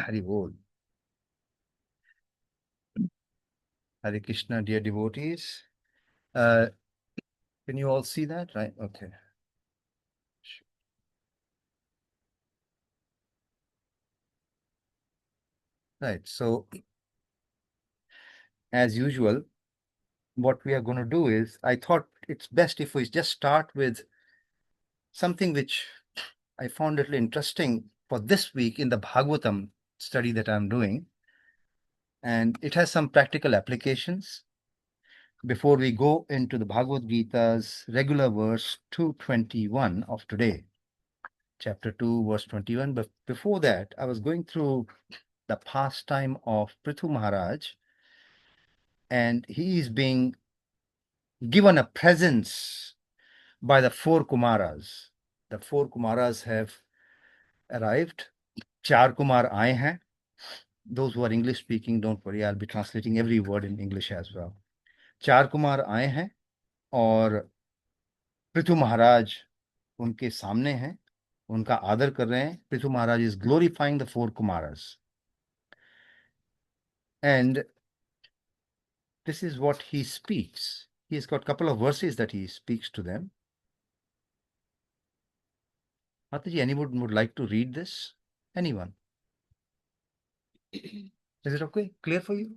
Hari Bol. Hare Krishna, dear devotees. Uh, can you all see that? Right? Okay. Right. So, as usual, what we are going to do is, I thought it's best if we just start with something which I found a little interesting for this week in the Bhagavatam study that I'm doing. And it has some practical applications. Before we go into the Bhagavad Gita's regular verse 221 of today, chapter 2, verse 21. But before that, I was going through the pastime of Prithu Maharaj, and he is being given a presence by the four Kumaras. The four Kumaras have arrived. Char Kumar aaye hain. Those who are English speaking, don't worry, I'll be translating every word in English as well. Char Kumar aaye hain और पृथु महाराज उनके सामने हैं, उनका आदर कर रहे हैं. पृथु महाराज is glorifying the four Kumaras. And this is what he speaks. He's got a couple of verses that he speaks to them. Mataji, anyone would like to read this? Anyone? Is it okay? Clear for you?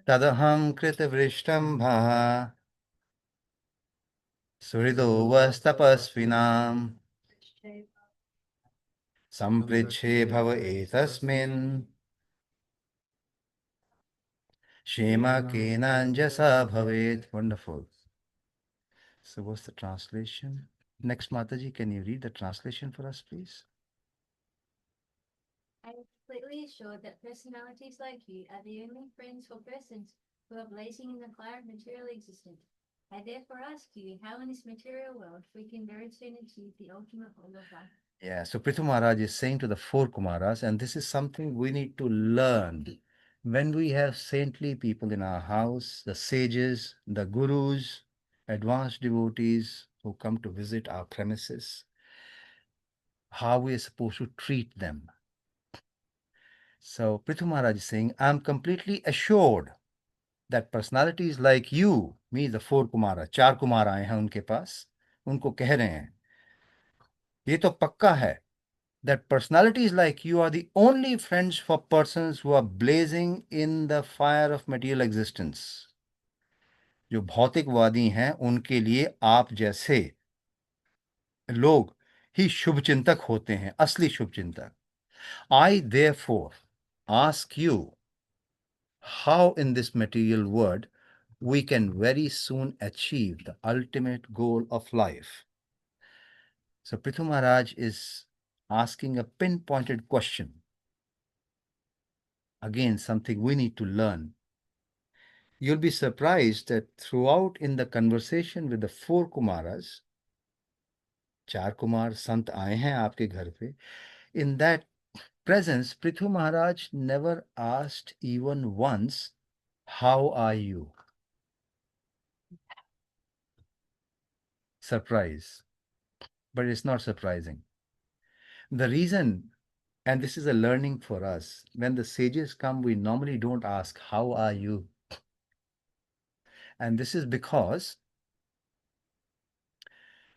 Tadaham kritavrishtambha surido vastapasvinam samprichhe bhava etasmin shema kenanjasa bhavet. Wonderful. So what's the translation? Next, Mataji, can you read the translation for us, please? I am completely assured that personalities like you are the only friends or persons who are blazing in the cloud of material existence. I therefore ask you how in this material world we can very soon achieve the ultimate goal of life. Yeah, so Prithu Maharaj is saying to the four Kumaras, and this is something we need to learn. When we have saintly people in our house, the sages, the gurus, advanced devotees who come to visit our premises, how we are supposed to treat them. So Prithu Maharaj is saying, I'm completely assured that personalities like you, me, the four Kumara, चार कुमार आए हैं उनके पास, उनको कह रहे हैं, ये तो पक्का है that personalities like you are the only friends for persons who are blazing in the fire of material existence. जो भौतिकवादी हैं उनके लिए आप जैसे लोग ही शुभचिंतक होते हैं, असली शुभचिंतक. I therefore ask you how in this material world we can very soon achieve the ultimate goal of life. So Prithu Maharaj is asking a pinpointed question. Again, something we need to learn. You'll be surprised that throughout in the conversation with the four Kumaras, चार कुमार संत आए हैं आपके घर पे, in that presence, Prithu Maharaj never asked even once, how are you? Surprise. But it's not surprising. The reason, and this is a learning for us, when the sages come, we normally don't ask, how are you? And this is because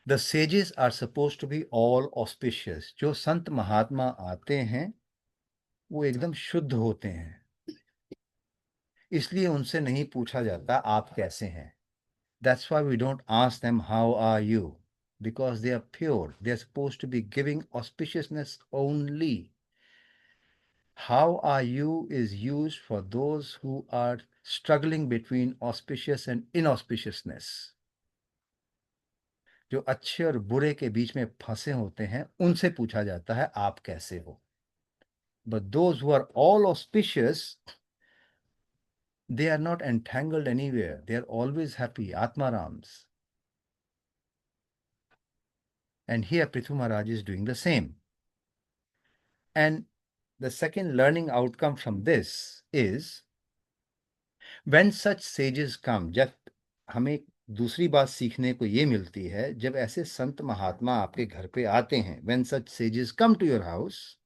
the sages are supposed to be all auspicious. जो संत महात्मा आते हैं वो एकदम शुद्ध होते हैं, इसलिए उनसे नहीं पूछा जाता आप कैसे हैं. That's why we don't ask them how are you, because they are pure. They are supposed to be giving auspiciousness only. How are you is used for those who are struggling between auspicious and inauspiciousness. जो अच्छे और बुरे के बीच में फंसे होते हैं उनसे पूछा जाता है आप कैसे हो. But those who are all auspicious, they are not entangled anywhere. They are always happy, Atmarams. And here Prithu Maharaj is doing the same. And the second learning outcome from this is, when such sages come, जब हमें दूसरी बात सीखने को ये मिलती है, जब ऐसे संत महात्मा आपके घर पे आते हैं, when such sages come to your house,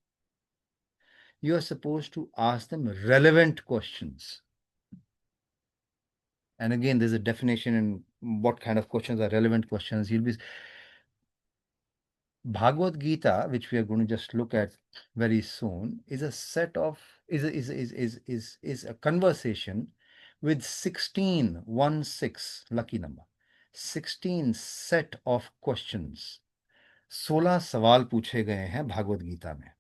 you are supposed to ask them relevant questions. And again, there's a definition in what kind of questions are relevant questions. You'll be Bhagavad Gita, which we are going to just look at very soon, is a set of is a conversation with 16 lucky number 16 set of questions. 16 सवाल पूछे गए हैं भागवत गीता में.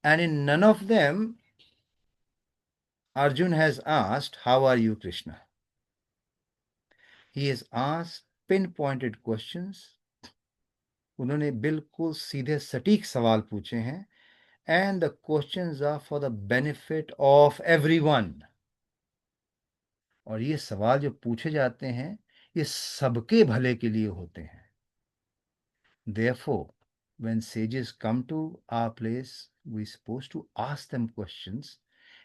And in none of them Arjun has asked, "How are you, Krishna?" He has asked pinpointed questions. उन्होंने बिल्कुल सीधे सटीक सवाल पूछे हैं. And the questions are for the benefit of everyone. और ये सवाल जो पूछे जाते हैं ये सबके भले के लिए होते हैं. Therefore, when sages come to our place, we're supposed to ask them questions,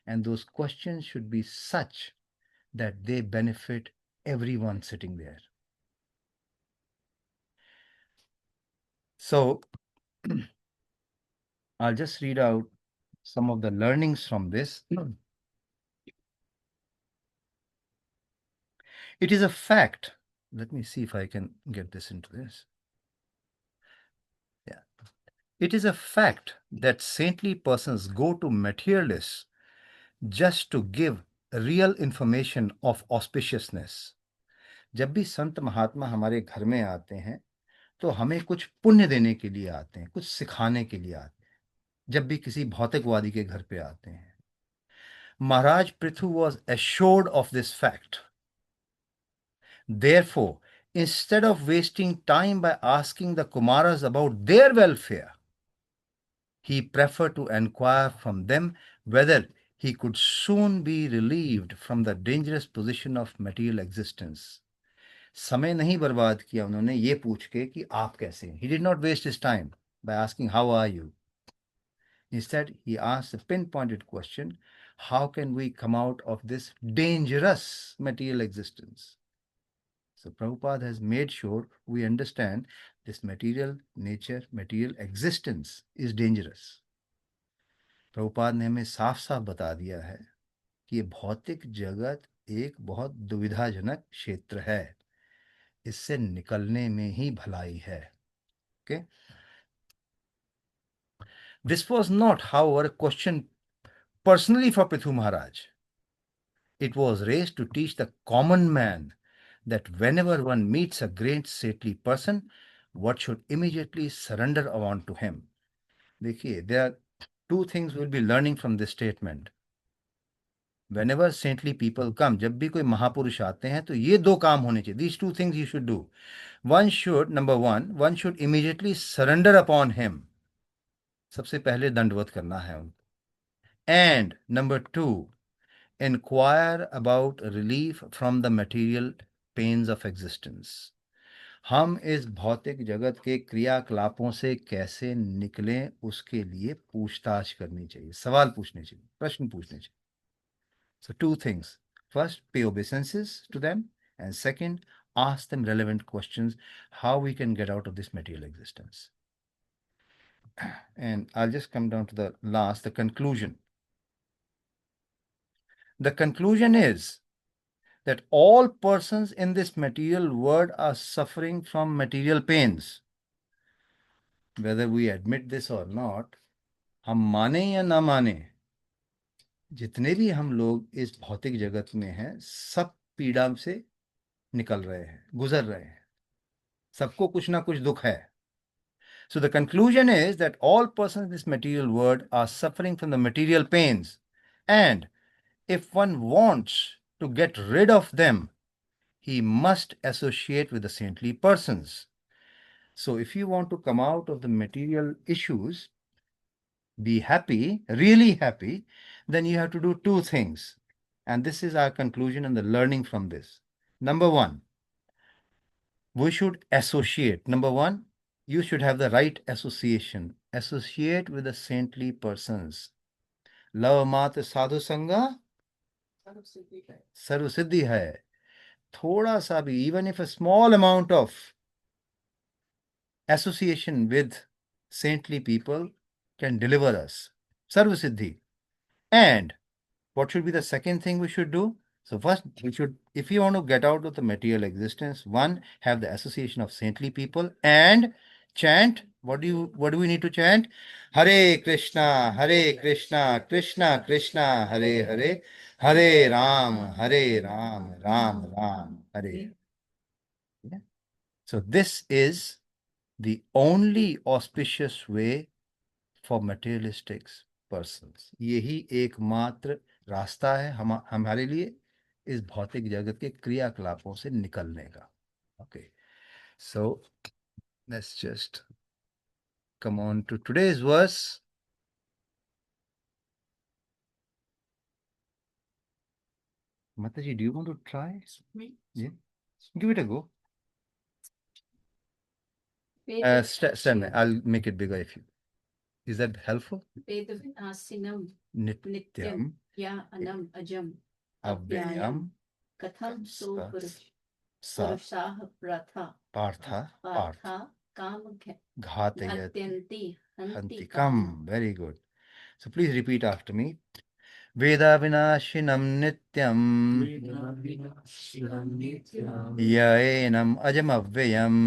and those questions should be such that they benefit everyone sitting there. So, I'll just read out some of the learnings from this. It is a fact. Let me see if I can get this into this. Yeah. It is a fact that saintly persons go to materialists just to give real information of auspiciousness. जब भी संत महात्मा हमारे घर में आते हैं तो हमें कुछ पुण्य देने के लिए आते हैं, कुछ सिखाने के लिए आते हैं. जब भी किसी भौतिकवादी के घर पे आते हैं. Maharaj Prithu was assured of this fact. Therefore, instead of wasting time by asking the Kumaras about their welfare, he preferred to inquire from them whether he could soon be relieved from the dangerous position of material existence. समय नहीं बर्बाद किया उन्होंने ये पूछ के कि आप कैसे हैं. He did not waste his time by asking, "How are you?" Instead, he asked a pinpointed question: how can we come out of this dangerous material existence? So Prabhupada has made sure we understand this material nature, material existence is dangerous. Prabhupada ने हमें साफ साफ बता दिया है कि ये भौतिक जगत एक बहुत दुविधाजनक क्षेत्र है. इससे निकलने में ही भलाई है. Okay? This was not, however, a question personally for Prithu Maharaj. It was raised to teach the common man that whenever one meets a great saintly person, what should immediately surrender on to him. देखिए, there are two things we'll be learning from this statement. Whenever saintly people come, जब भी कोई महापुरुष आते हैं तो ये दो काम होने चाहिए. These two things you should do. One should, number one should immediately surrender upon him. सबसे पहले दंडवत करना है उनको. And number two, inquire about relief from the material pains of existence. हम इस भौतिक जगत के क्रियाकलापों से कैसे निकलें उसके लिए पूछताछ करनी चाहिए, सवाल पूछने चाहिए, प्रश्न पूछने चाहिए. So two things. First, pay obeisances to them, and second, ask them relevant questions how we can get out of this material existence. And I'll just come down to the last, the conclusion. The conclusion is that all persons in this material world are suffering from material pains. Whether we admit this or not, हम माने या ना माने, जितने भी हम लोग इस भौतिक जगत में हैं, सब पीड़ा से निकल रहे हैं, गुजर रहे हैं. सबको कुछ ना कुछ दुख है. So the conclusion is that all persons in this material world are suffering from the material pains, and if one wants to get rid of them, he must associate with the saintly persons. So if you want to come out of the material issues, be happy, really happy, then you have to do two things. And this is our conclusion and the learning from this. Number one, we should associate. Number one, you should have the right association. Associate with the saintly persons. Love mat sadhu sangha sarv siddhi hai. Thoda sa bhi, even if a small amount of association with saintly people can deliver us. Sarva Siddhi. And what should be the second thing we should do? So first, we should, if you want to get out of the material existence, one, have the association of saintly people and chant. What do we need to chant? Hare Krishna, Krishna Krishna, Hare Hare, Hare Ram, Ram Ram, Hare. Yeah. So this is the only auspicious way for materialistic persons. यही एकमात्र रास्ता है हमारे लिए इस भौतिक जगत के क्रियाकलापों से निकलने का. Okay, so let's just come on to today's verse. Mataji, do you want to try? Yeah, give it a go. Stand there. I'll make it bigger if you. Is that helpful? Vedavinashinam Nityam Anam Ajam Avyayam Katham So Sa Purushaha Pratha Partha Kam Ghatayati Hantikam. Hantikam. Very good. So please repeat after me. Veda Vinashinam Nityam Yaenam Ajamavyayam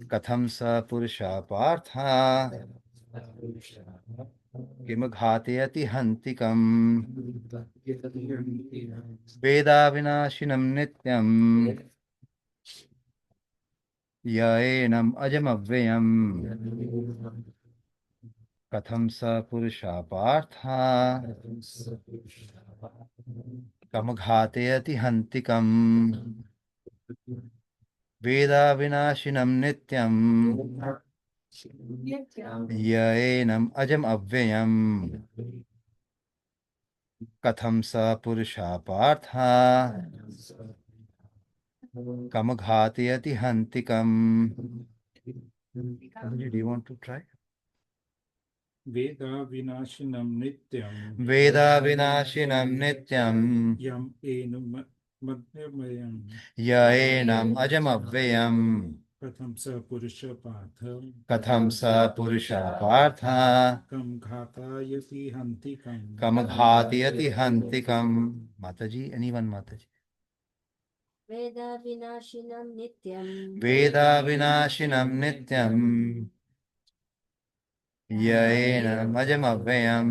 Katham Sa Purusha Partha Kim Ghatayati Hantikam. Veda Vinashinam Nityam Yaenam Ajamavyayam Katham Sa Purusha Partha Kam Ghatayati Hantikam. Veda Vinashinam Nityam Yaenam Ajam Avyayam Katham Sa Purusha Partha Kam Ghatayati Hantikam. Do you want to try? Veda Vinashinam Nityam Veda Vinashinam Nityam Yam Enum Madhyamayam Yaenam Ajam Avyayam Katham Sa Purusha Partha Katham Sa Purusha Partha Kam Ghatayati Hantikam. Kam Ghatayati Hantikam. Mataji, anyone Mataji? Veda Vinashinam Nityam. Veda Vinashinam Nityam Yaenam Ajam Avyayam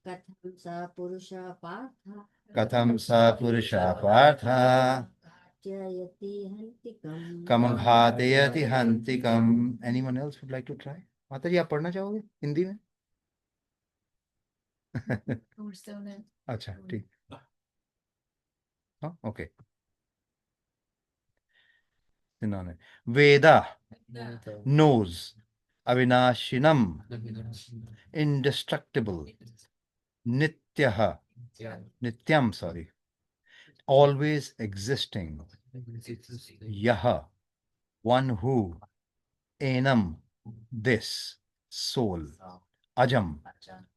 Katham Sa Purusha Partha. Katham Sa Purusha Partha Jayati Hantikam. Kam Ghatayati Hantikam. Anyone else would like to try? Mataji, आप पढ़ना चाहोगे हिंदी में? अच्छा ठीक. हाँ okay. इन्होंने Veda knows Avinashinam indestructible Nityaha Nityam sorry always existing Yaha one who Enam this soul Ajam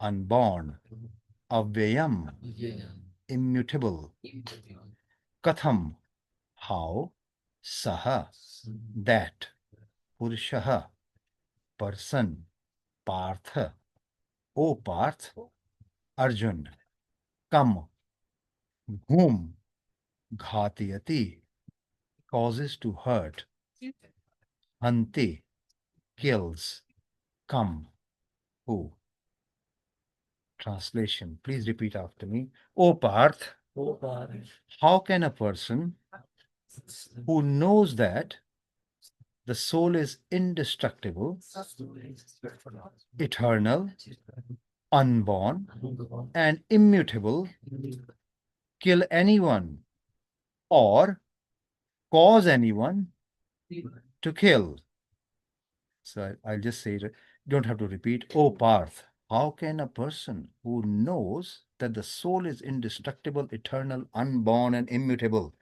unborn Avyayam immutable Katham how Saha that Purushaha person Partha O Parth Arjun Kam whom Ghatiyati causes to hurt Hanti kills Kam who. Translation. Please repeat after me. O Parth, how can a person who knows that the soul is indestructible, eternal, unborn, and immutable, kill anyone or cause anyone to kill? So I'll just say it. You don't have to repeat. O Parth, how can a person who knows that the soul is indestructible, eternal, unborn, and immutable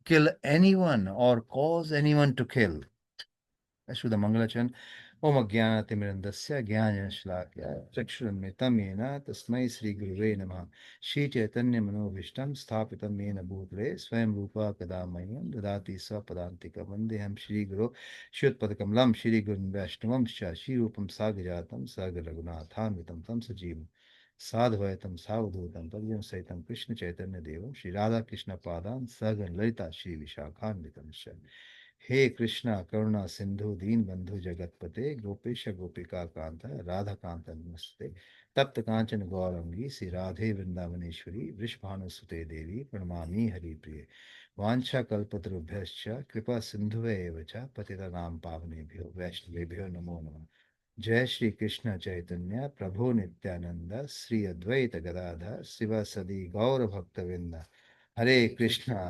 kill anyone or cause anyone to kill? Ashwada Mangalachan. ओम अज्ञानतिमिरन्दस्य ज्ञानशलाकया चक्षुरुन्मिलितं येन तस्मै श्रीगुरुवे नमः। श्रीचैतन्यमनोभीष्टं स्थापितं येन भूतले स्वयं रूपा कदा मह्यं ददाति स्वपदान्तिकं। वन्देऽहं श्रीगुरो श्रीयुतपदकमलं श्रीगुरुं वैष्णवंश्च श्रीरूपं साग्रजातं सगरघुनाथान्वितं तं सजीवं साधुवैतं सावधूतं परिजन सहितं कृष्णचैतन्यदेवं श्रीराधाकृष्णपादान् सगण ललिता श्रीविशाखान्वितंश्च। हे कृष्णा करुणा सिंधु दीन बंधु जगतपते गोपेश गोपिका कांत राधा कांत नमस्ते। तप्त कांचन गौरंगी श्री राधे वृंदावनेश्वरी वृषभानुसुते देवी प्रणमामि हरिप्रिये। वाञ्छा कल्पतरुभ्यश्च कृपा सिन्धुवे च पतितानां पावनेभ्यो वैष्णवेभ्यो नमो नमः। जय श्री कृष्ण चैतन्य प्रभु नित्यानंद श्री अद्वैत गदाधर शिवासदि गौर भक्तवृंद। हरे कृष्णा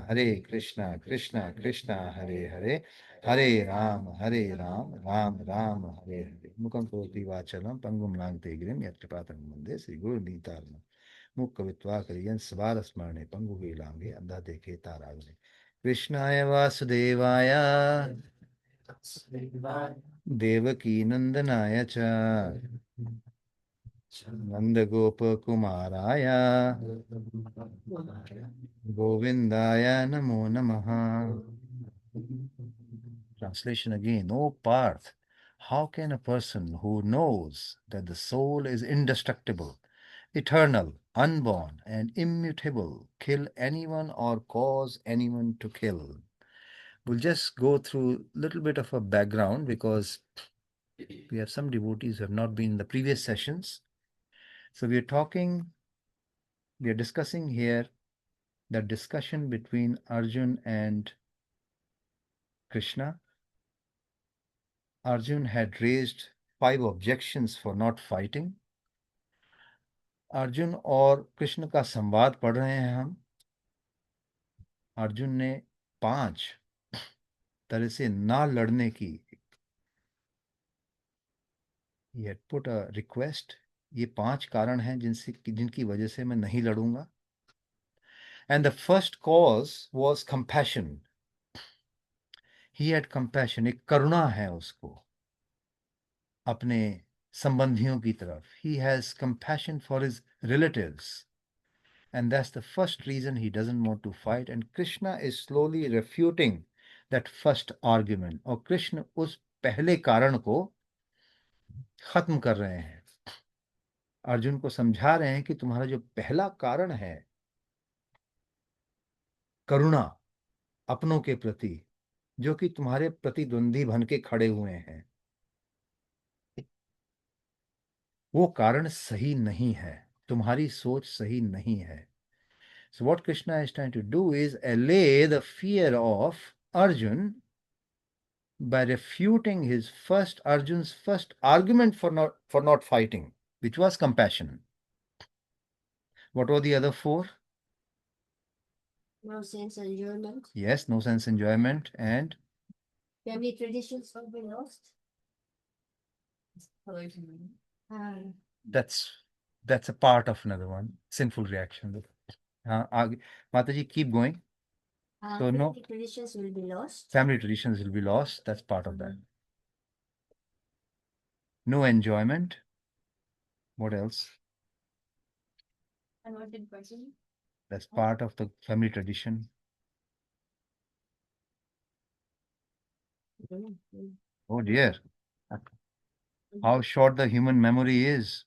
कृष्णा कृष्णा हरे हरे, हरे राम राम राम हरे हरे। मुखं करोति वाचालं पंगुं लांघते गिरिं यत्कृपातमहं वन्दे श्रीगुरुनीतार्मम्। मूकवित्वा करियन् स्मरणे पंगुगे लांघे अंधा देखे तारागणे। कृष्णाय वासुदेवाय देवकी नंदनाय च नंदगोपकुमाराय गोविंदाय नमो नमः। Translation again. O Parth, how can a person who knows that the soul is indestructible, eternal, unborn, and immutable kill anyone or cause anyone to kill? We'll just go through a little bit of a background because we have some devotees who have not been in the previous sessions. So we are discussing here the discussion between Arjun and Krishna. Arjun had raised 5 objections for not fighting. Arjun और कृष्ण का संवाद पढ़ रहे हैं हम। अर्जुन ने 5 तरह से ना लड़ने की he had put a request. ये 5 कारण हैं जिनकी वजह से मैं नहीं लड़ूंगा। And the first cause was compassion. He had compassion. एक करुणा है उसको अपने संबंधियों की तरफ. He has compassion for his relatives. And that's the first reason he doesn't want to fight. And Krishna is slowly refuting that first argument. और कृष्ण उस पहले कारण को खत्म कर रहे हैं। अर्जुन को समझा रहे हैं कि तुम्हारा जो पहला कारण है करुणा अपनों के प्रति, जो कि तुम्हारे प्रतिद्वंदी बन के खड़े हुए हैं, वो कारण सही नहीं है, तुम्हारी सोच सही नहीं है। So what Krishna is trying to do is allay the fear of Arjun by refuting Arjun's first argument for not fighting, which was compassion. What were the other 4? No sense enjoyment. Yes, no sense enjoyment and Family traditions will be lost. that's a part of another one, sinful reaction. Mataji, keep going. So no Family traditions will be lost. family traditions will be lost. That's part of that. No enjoyment. What else? Unwanted person. That's part of the family tradition. Oh dear. How short the human memory is.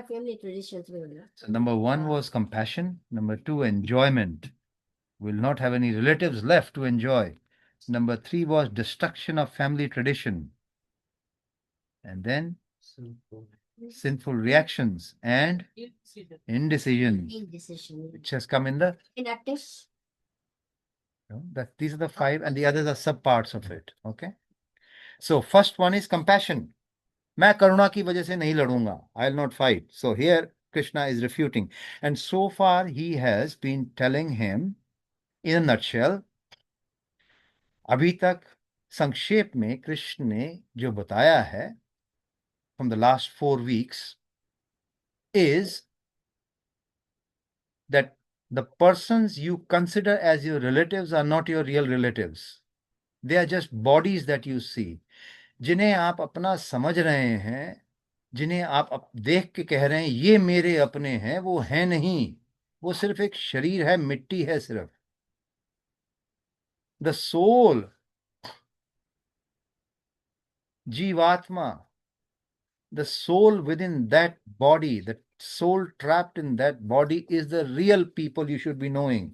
Family traditions will be. So number 1 was compassion. Number 2, enjoyment. Will not have any relatives left to enjoy. Number 3 was destruction of family tradition. And then sinful reactions and indecision, Indecision. which has come in the Inactive. that these are the 5 and the others are sub parts of it. Okay, so first one is compassion. मैं करुणा की वजह से नहीं लड़ूंगा. I'll not fight. So here Krishna is refuting, and so far he has been telling him in a nutshell. अभी तक संक्षेप में कृष्ण ने जो बताया है from the last 4 weeks is that The persons you consider as your relatives are not your real relatives. They are just bodies that you see. जिन्हें आप अपना समझ रहे हैं, जिन्हें आप देख के कह रहे हैं ये मेरे अपने हैं, वो हैं नहीं, वो सिर्फ एक शरीर है, मिट्टी है सिर्फ. द सोल, जीवात्मा, the soul within that body, the soul trapped in that body is the real people you should be knowing.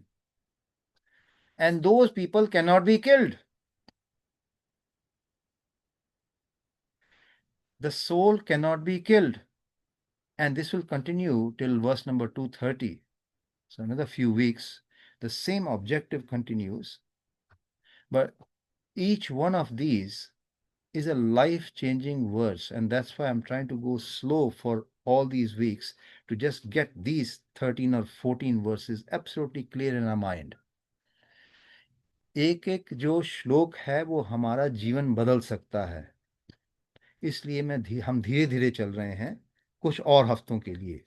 And those people cannot be killed. The soul cannot be killed. And this will continue till verse number 230. So another few weeks, the same objective continues. But each one of these is a life-changing verse. And that's why I'm trying to go slow for all these weeks to just get these 13 or 14 verses absolutely clear in our mind. एक एक जो श्लोक है वो हमारा जीवन बदल सकता है. इसलिए हम धीरे धीरे चल रहे हैं कुछ और हफ्तों के लिए.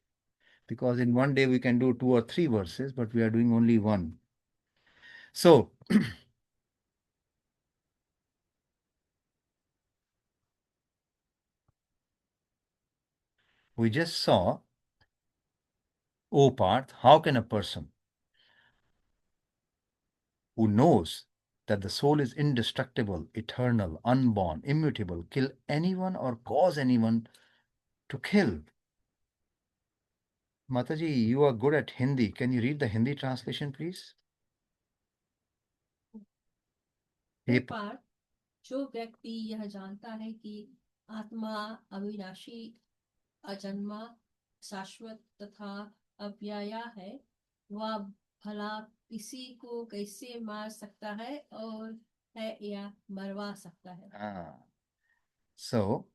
Because in one day we can do 2 or 3 verses, but we are doing only one. So, we just saw O part, how can a person who knows that the soul is indestructible, eternal, unborn, immutable, kill anyone or cause anyone to kill? Mataji, you are good at Hindi. Can you read the Hindi translation, please? एक बार जो व्यक्ति यह जानता है कि आत्मा अविनाशी, अजन्मा, शाश्वत तथा अव्यया है, वह भला किसी को कैसे मार सकता है और है या मरवा सकता है. So,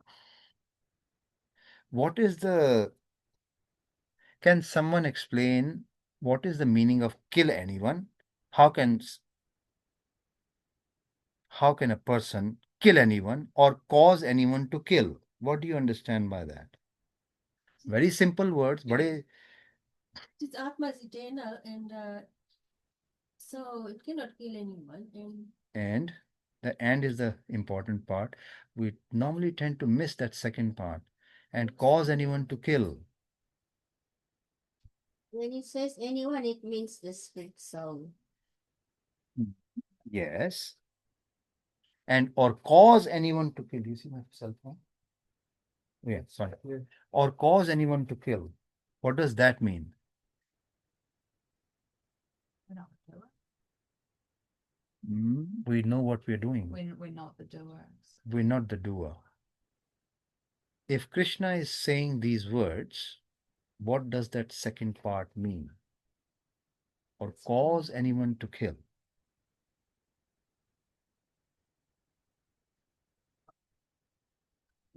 can someone explain what is the meaning of kill anyone? How can a person kill anyone or cause anyone to kill? What do you understand by that? Very simple words, bade. This Atma is eternal, and so it cannot kill anyone. And the "and" is the important part. We normally tend to miss that second part. And cause anyone to kill. When it says anyone, it means the spirit soul. Yes. And or cause anyone to kill. You see my cell phone? Yeah, sorry. Or cause anyone to kill. What does that mean? We're not the doer. We know what we're doing. We're not the doers. We're not the doer. If Krishna is saying these words, what does that second part mean? Or cause anyone to kill?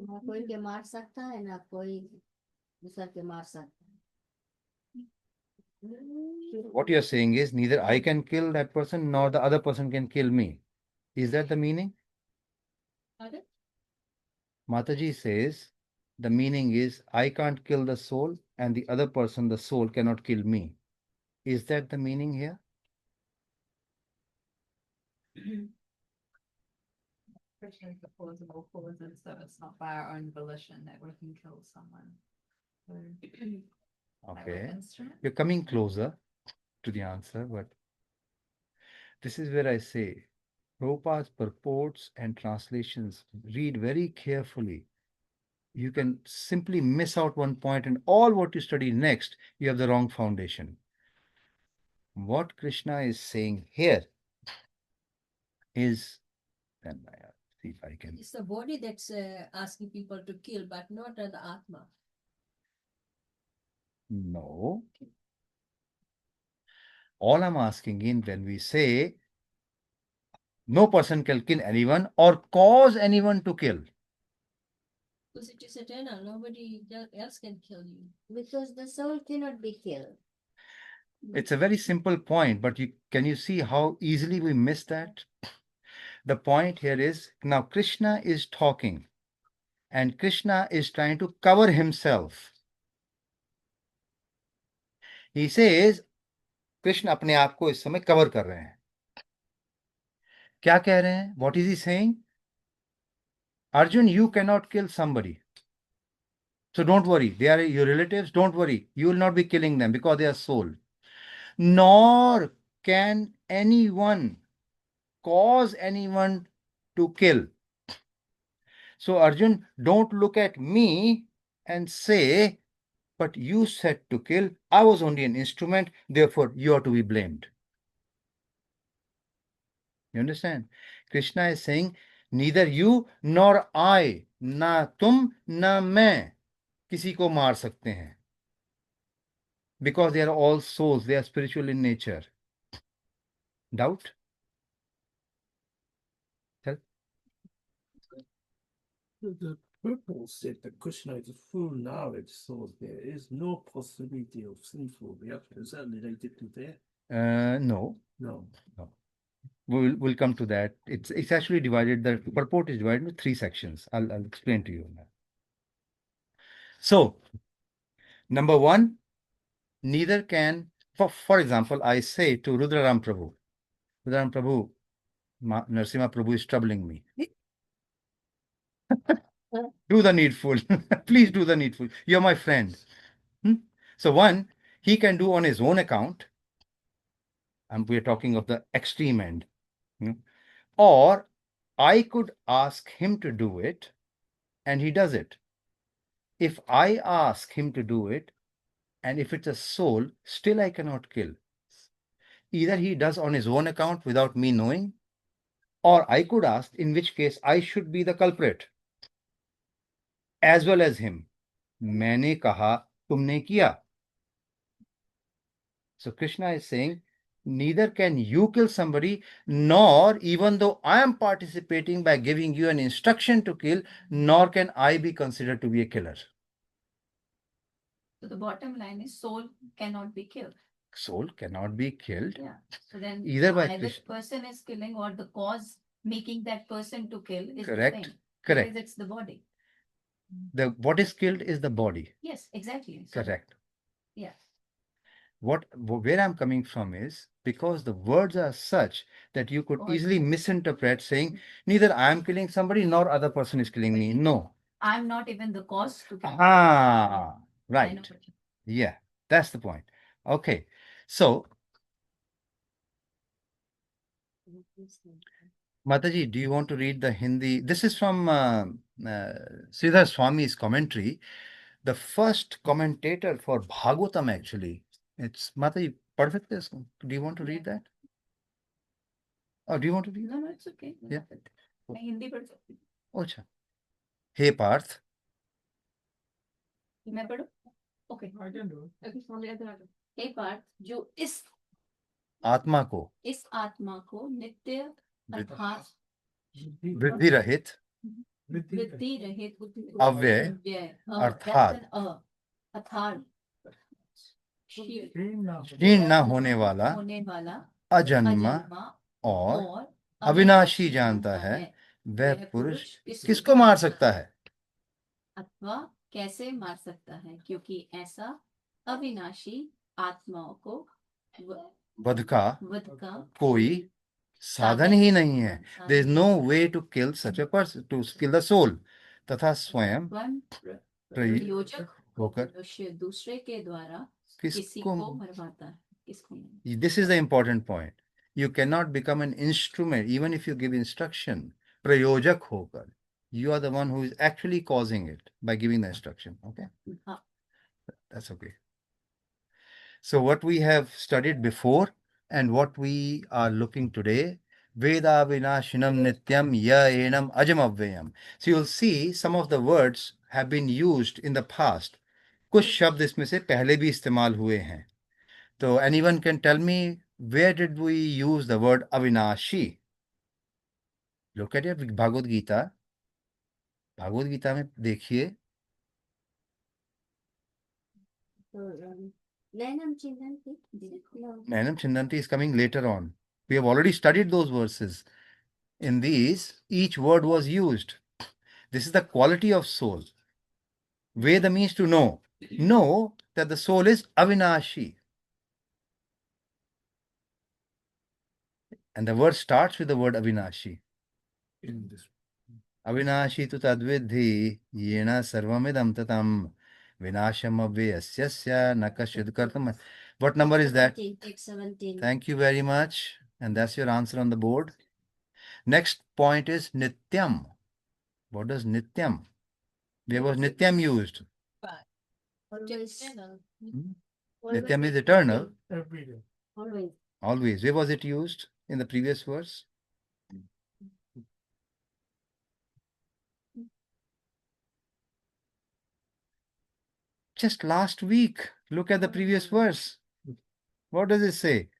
ना कोई के मार सकता है, ना कोई दूसरा के मार सकता है. What you're saying is neither I can kill that person nor the other person can kill me. Is that the meaning? Pardon? Mataji says the meaning is I can't kill the soul and the other person, the soul, cannot kill me. Is that the meaning here? Krishna is the cause of all causes, so it's not by our own volition that we can kill someone. So, by Okay. what instrument? You're coming closer to the answer, but this is where I say Prabhupada's purports and translations, read very carefully. You can simply miss out one point, and all what you study next, you have the wrong foundation. What Krishna is saying here is, and I see if I can. It's the body that's asking people to kill, but not the Atma. No. All I'm asking in when we say no person can kill anyone or cause anyone to kill. Because it is eternal, nobody else can kill you. Because the soul cannot be killed. It's a very simple point, but can you see how easily we miss that? The point here is now Krishna is talking and Krishna is trying to cover himself. He says, Krishna अपने आप को इस समय cover कर रहे हैं। क्या कह रहे हैं? What is he saying? Arjun, you can not kill somebody, so don't worry, they are your relatives, don't worry, you will not be killing them because they are soul. Nor can anyone cause anyone to kill. So Arjun, don't look at me and say, but you said to kill, I was only an instrument, therefore you are to be blamed. You understand? Krishna is saying, neither you nor I, ना तुम ना मैं किसी को मार सकते हैं, because they are all souls, they are spiritual in nature. Doubt? Tell. The purpose said that Krishna is a full knowledge, so there is no possibility of sinful reactions. Is that related to that? No, No. we'll come to that. It's actually divided. The purport is divided into 3 sections. I'll explain to you now. So, number 1, neither can, for example, I say to Rudraram Prabhu, Narasimha Prabhu is troubling me. Do the needful. Please do the needful. You're my friend. So one, he can do on his own account, and we're talking of the extreme end. Or I could ask him to do it, and he does it. If I ask him to do it, and if it's a soul, still I cannot kill. Either he does on his own account without me knowing, or I could ask, in which case I should be the culprit, as well as him. मैंने कहा, तुमने किया. So Krishna is saying, neither can you kill somebody, nor even though I am participating by giving you an instruction to kill, nor can I be considered to be a killer. So the bottom line is soul cannot be killed. Soul cannot be killed. Yeah. So then Either by either Krishna. person is killing or the cause making that person to kill is Correct. the same. Correct. Because it's the body. What is killed is the body. Yes, exactly. So, Correct. yeah. Where I'm coming from is because the words are such that you could easily misinterpret, saying neither I am killing somebody nor other person is killing me. No. I'm not even the cause to kill. Ah, I know right. what you- Yeah, that's the point. Okay. So, Mataji, do you want to read the Hindi? This is from Sridhar Swami's commentary, the first commentator for Bhagavatam, actually. It's Mataji, perfect. Do you want to read that? Oh, do you want to read? No, no, it's okay. Yeah. मैं हिंदी पढ़ सकती हूँ. अच्छा. Hey Parth, मैं पढ़ूं? Okay. हे पार्थ, जो इस आत्मा को आत्मा को नित्य अर्थात वृद्धि रहित वृद्धि रहित अव्यय अर्थात अर्थात क्षीण न होने वाला अजन्मा अजन्मा और अविनाशी जानता है, वह पुरुष किसको मार सकता है? अथवा कैसे मार सकता है, क्योंकि ऐसा अविनाशी आत्माओं को वध का वध का कोई साधन ही नहीं है. There is no way to kill such a person, to kill the soul. तथा स्वयं प्रयोजक होकर मनुष्य दूसरे के द्वारा किसी किसको को मरवाता है, किसको नहीं. This is the important point. You cannot become an instrument even if you give instruction. प्रयोजक होकर. You are the one who is actually causing it by giving the instruction. Okay? हाँ. That's okay. So what we have studied before and what we are looking today, Veda Vinashinam Nityam Ya Enam Ajam Avyayam. So you'll see some of the words have been used in the past. कुछ शब्द इसमें से पहले भी इस्तेमाल हुए हैं. So anyone can tell me, where did we use the word Avinashi? Look at your Bhagavad Gita. Bhagavad Gita में देखिए. Nainam Chindanti. Nainam Chindanti is coming later on. We have already studied those verses. In these, each word was used. This is the quality of soul. Veda means to know. Know that the soul is Avinashi. And the word starts with the word Avinashi. In this. Avinashi tu tadvidhi yena sarvamidam tatam vinasham avyasyasya nakashid kartam. What number is that? 17. Thank you very much. And that's your answer on the board. Next point is Nityam. What does Nityam? Where was Nityam used? Always. Nityam is eternal. Every day. Always. Always. Where was it used in the previous verse? Just last week. Look at the previous verse. What does it say?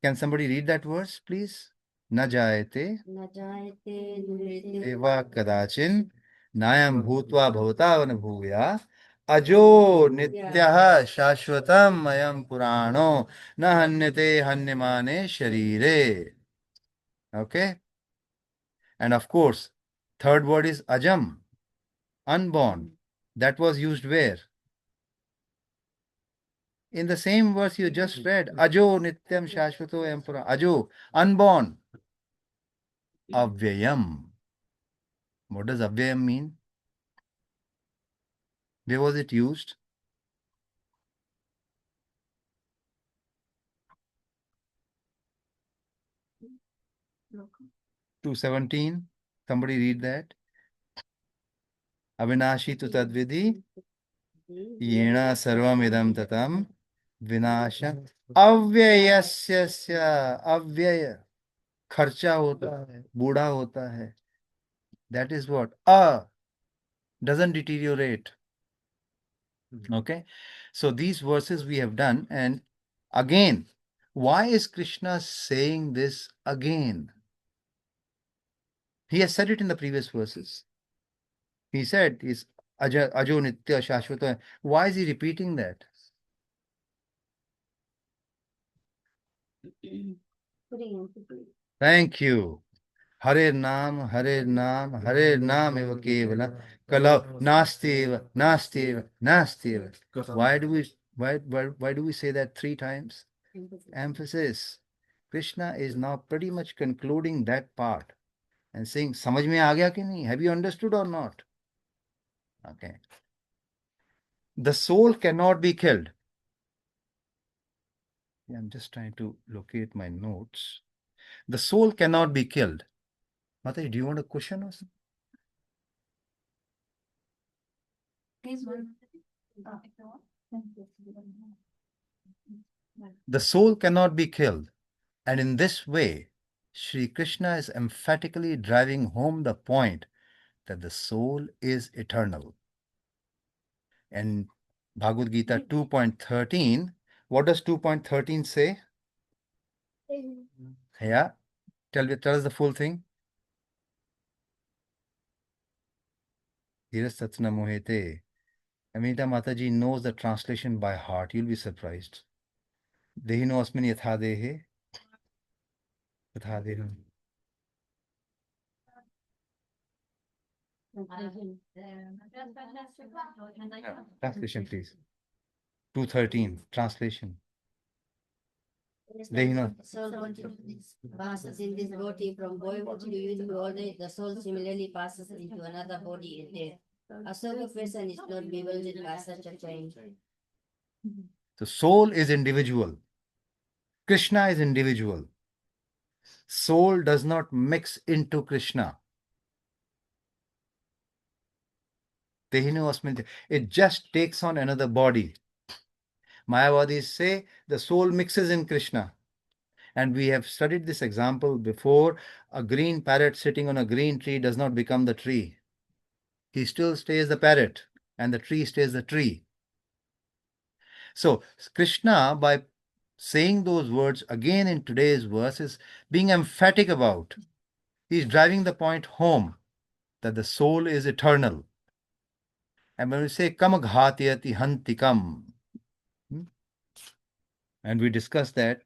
Can somebody read that verse, please? Na jayate न जायते नृते eva kadachin nayam bhutva bhavata bhuya ajo nityah shashvatam ayam purano na hanyate hanyamane sharire. Okay? And of course, third word is ajam, unborn. That was used where? In the same verse you just read. Ajo nityam shashvato ayam purano. Ajo, unborn. Avyayam. What does avyayam mean? Where was it used? No. 217. Somebody read that. Avinashi tu tadvidhi yena sarvam idam tatam vinasha avyayasya avyaya. खर्चा होता है, बूढ़ा होता है. That is what? Doesn't deteriorate. Okay. So these verses we have done. And again, why is Krishna saying this again? He has said it in the previous verses. He said is Ajo Nitya Shashvata. Why is he repeating that? Putting emphasis. Thank you. Hare Nam, Hare Nam, Hare Nam eva kevala. Kalau Nasti eva. Why do we say that 3 times? Emphasis. Emphasis. Krishna is now pretty much concluding that part and saying, Samajh mein aa gaya ki nahi? Have you understood or not? Okay. The soul cannot be killed. Yeah, I'm just trying to locate my notes. The soul cannot be killed. Mataji, do you want a cushion or something? Here's one. The soul cannot be killed. And in this way, Sri Krishna is emphatically driving home the point that the soul is eternal. And Bhagavad Gita 2.13, what does 2.13 say? Yeah, tell us the full thing. Dheeraj Satsana Mohete. Amita Mataji knows the translation by heart. You'll be surprised. Dehino asmin yatha dehe. Yatha deham. Translation, please. 2.13, translation. Dehino. Soul passes in this body from boyhood to youth. All the soul similarly passes into another body in death. A soul person is not bewildered by such a change. The soul is individual. Krishna is individual. Soul does not mix into Krishna. Dehino asmin. It just takes on another body. Mayavadis say the soul mixes in Krishna. And we have studied this example before. A green parrot sitting on a green tree does not become the tree. He still stays the parrot, and the tree stays the tree. So Krishna, by saying those words again in today's verse, is being emphatic about. He's driving the point home that the soul is eternal. And when we say kamaghatiyati hantikam, and we discussed that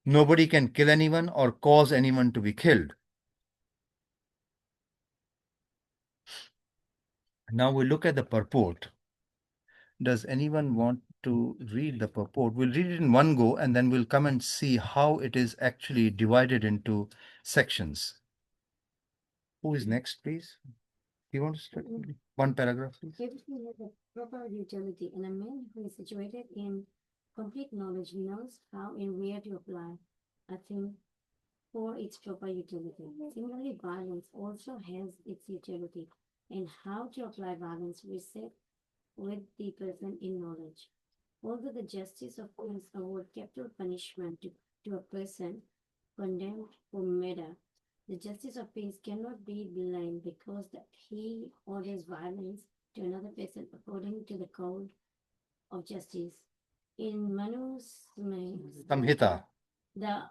nobody can kill anyone or cause anyone to be killed. Now we look at the purport. Does anyone want to read the purport. We'll read it in one go and then we'll come and see how it is actually divided into sections. Who is next, please? You want to start? One paragraph, please. Everything has a proper utility, and a man who is situated in complete knowledge knows how and where to apply a thing for its proper utility. Similarly, violence also has its utility, and how to apply violence rests with the person in knowledge. Although the justice of kings award capital punishment to a person condemned for murder, the justice of peace cannot be blind because that he orders violence to another person according to the code of justice. In Manu Samhita, the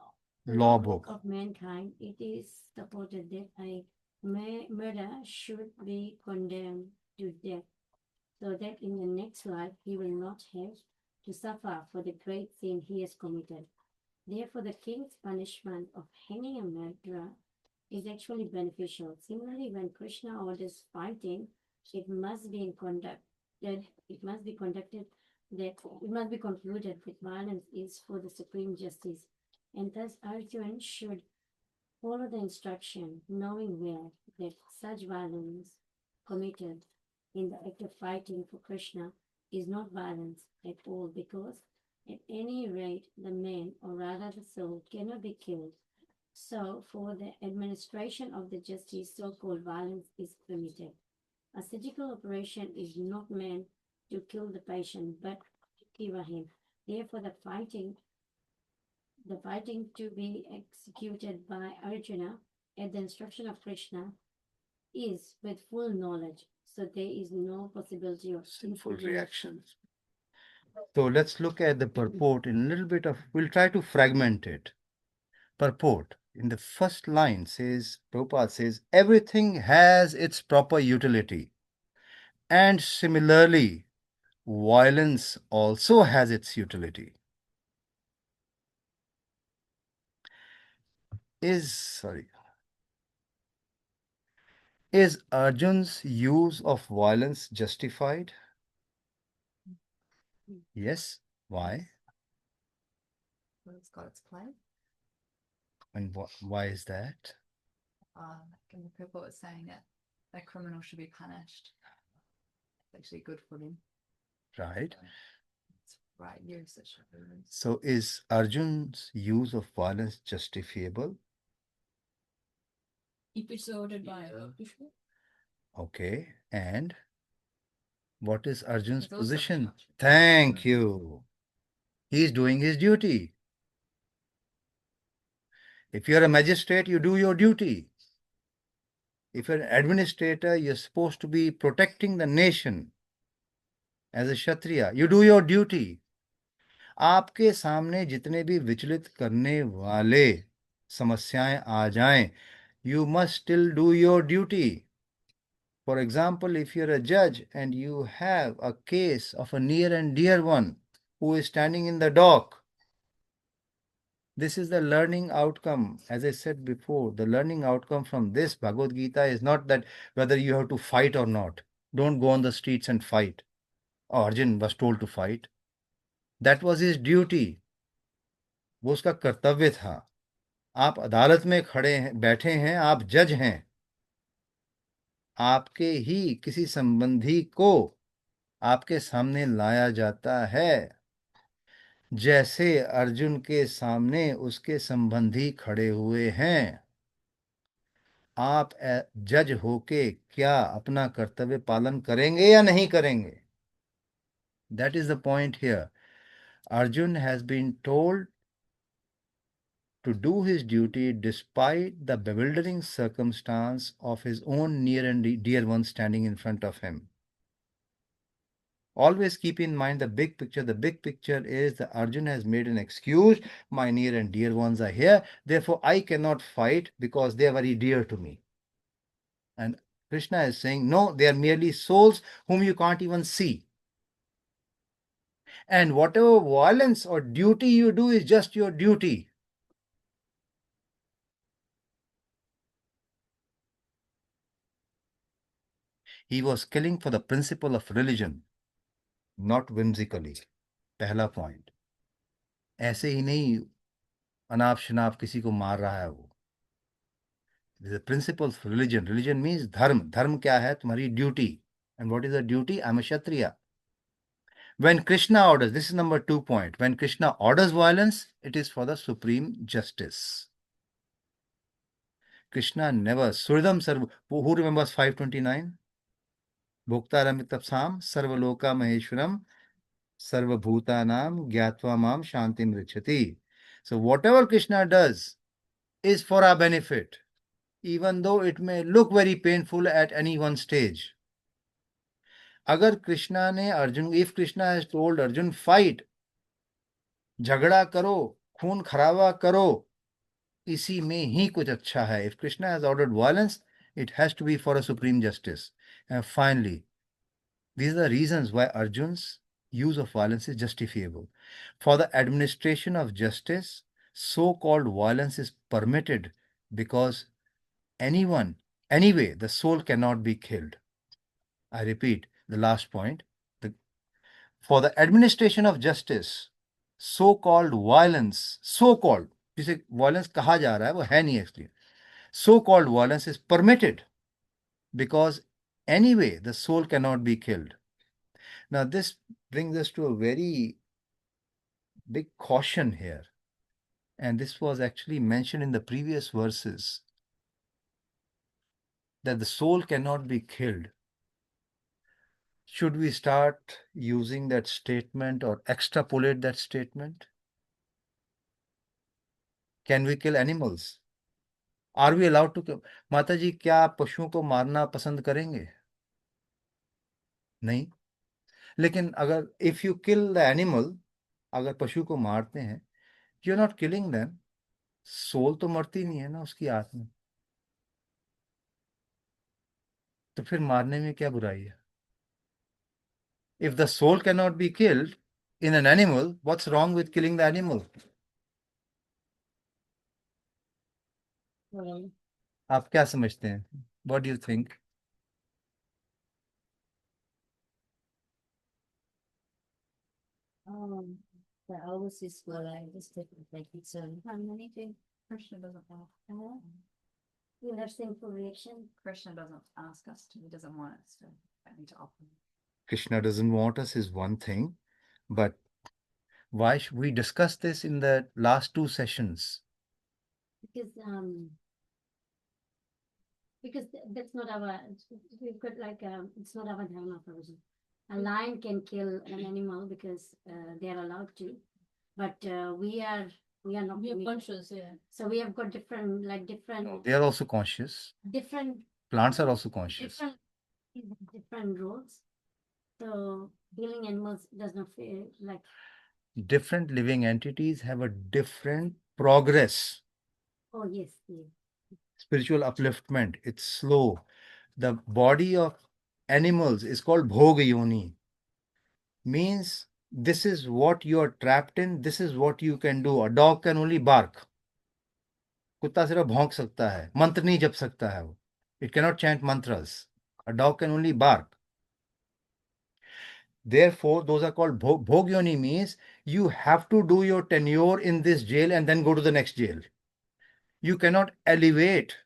law book book. of mankind, it is supported that a murder should be condemned to death, so that in the next life he will not have to suffer for the great sin he has committed. Therefore, the king's punishment of hanging a murderer is actually beneficial. Similarly, when Krishna orders fighting, it must be conducted concluded that violence is for the supreme justice, and thus Arjuna should follow the instruction, knowing well that such violence committed in the act of fighting for Krishna is not violence at all, because at any rate the man, or rather the soul, cannot be killed. So, for the administration of the justice, so-called violence is permitted. A surgical operation is not meant to kill the patient, but to cure him. Therefore, the fighting to be executed by Arjuna at the instruction of Krishna is with full knowledge. So there is no possibility of Sinful reactions. So let's look at the purport in a little bit of, we'll try to fragment it. Purport in the first line says, Prabhupada says, everything has its proper utility. And similarly, violence also has its utility. Is Arjun's use of violence justified? Yes. Why? Well, it's got its place. And why is that? And the people was saying that a criminal should be punished. It's actually good for them. Right. It's right use that should be used. So is Arjun's use of violence justifiable? If it's ordered by Krishna, Okay. And what is Arjun's It's also position? not- Thank you. He is doing his duty. If you're a magistrate, you do your duty. If you're an administrator, you're supposed to be protecting the nation. As a Kshatriya, you do your duty. आपके सामने जितने भी विचलित करने वाले समस्याएं आ जाएं, you must still do your duty. For example, if you're a judge and you have a case of a near and dear one who is standing in the dock, this is the learning outcome. As I said before, the learning outcome from this Bhagavad Gita is not that whether you have to fight or not. Don't go on the streets and fight. Arjun was told to fight. That was his duty. वो उसका कर्तव्य था. आप अदालत में खड़े हैं, बैठे हैं, आप जज हैं. आपके ही किसी संबंधी को आपके सामने लाया जाता है. जैसे अर्जुन के सामने उसके संबंधी खड़े हुए हैं. आप जज होके क्या अपना कर्तव्य पालन करेंगे या नहीं करेंगे? That is the point here. Arjun has been told to do his duty despite the bewildering circumstance of his own near and dear one standing in front of him. Always keep in mind the big picture. The big picture is that Arjun has made an excuse. My near and dear ones are here. Therefore, I cannot fight because they are very dear to me. And Krishna is saying, no, they are merely souls whom you can't even see. And whatever violence or duty you do is just your duty. He was killing for the principle of religion, not whimsically. पहला point. ऐसे ही नहीं अनाप शनाप किसी को मार रहा है वो। Principle of religion, religion means धर्म। धर्म क्या है? तुम्हारी duty. And what is the duty? I am a Kshatriya. When Krishna orders, this is number 2 point. When Krishna orders violence, it is for the supreme justice. Krishna never, Suridam Sarva, who remembers 529? Bhoktaram Sarvaloka Maheshwaram Sarvabhutanam Gyatva Mam Shantim Richati. So whatever Krishna does is for our benefit, even though it may look very painful at any one stage. अगर कृष्णा ने Arjun, if Krishna has told Arjun fight, झगड़ा करो, खून खराबा करो, इसी में ही कुछ अच्छा है. If Krishna has ordered violence, it has to be for a supreme justice. And finally, these are the reasons why Arjun's use of violence is justifiable. For the administration of justice, so-called violence is permitted because anyone, anyway, the soul cannot be killed. I repeat the last point. For the administration of justice, so-called violence, so-called, जिसे violence कहा जा रहा है वो है नहीं actually. So-called violence is permitted because anyway the soul cannot be killed. Now, this brings us to a very big caution here. And this was actually mentioned in the previous verses, that the soul cannot be killed. Should we start using that statement or extrapolate that statement? Can we kill animals? Are we allowed to kill? माता जी, क्या आप पशुओं को मारना पसंद करेंगे? नहीं. लेकिन अगर if you kill the animal, अगर पशु को मारते हैं, you're not killing them. Soul तो मरती नहीं है ना, उसकी आत्मा. तो फिर मारने में क्या बुराई है? If the soul cannot be killed in an animal, what's wrong with killing the animal? Well, आप क्या समझते हैं? What do you think? the overseas were like this different, like it's a anything. Krishna doesn't want. You have sinful reaction. Krishna doesn't ask us to. He doesn't want us to. I need to offer. Krishna doesn't want us is one thing, but why should we discuss this in the last 2 sessions? Because that's not our, we've got like, it's not our dharma provision. A lion can kill an animal because they are allowed to, but we are not. We are permitted. conscious, yeah. So we have got different, No, they are also conscious. different, Plants are also conscious. different rules. So killing animals does not feel like, Different living entities have a different progress. oh yes, yes. Spiritual upliftment, it's slow. The body of animals is called bhoga yoni. Means this is what you are trapped in, this is what you can do. A dog can only bark. कुत्ता सिर्फ भौंक सकता है, मंत्र नहीं जप सकता है वो. It cannot chant mantras. A dog can only bark. Therefore, those are called bhog yoni, means you have to do your tenure in this jail and then go to the next jail. You cannot elevate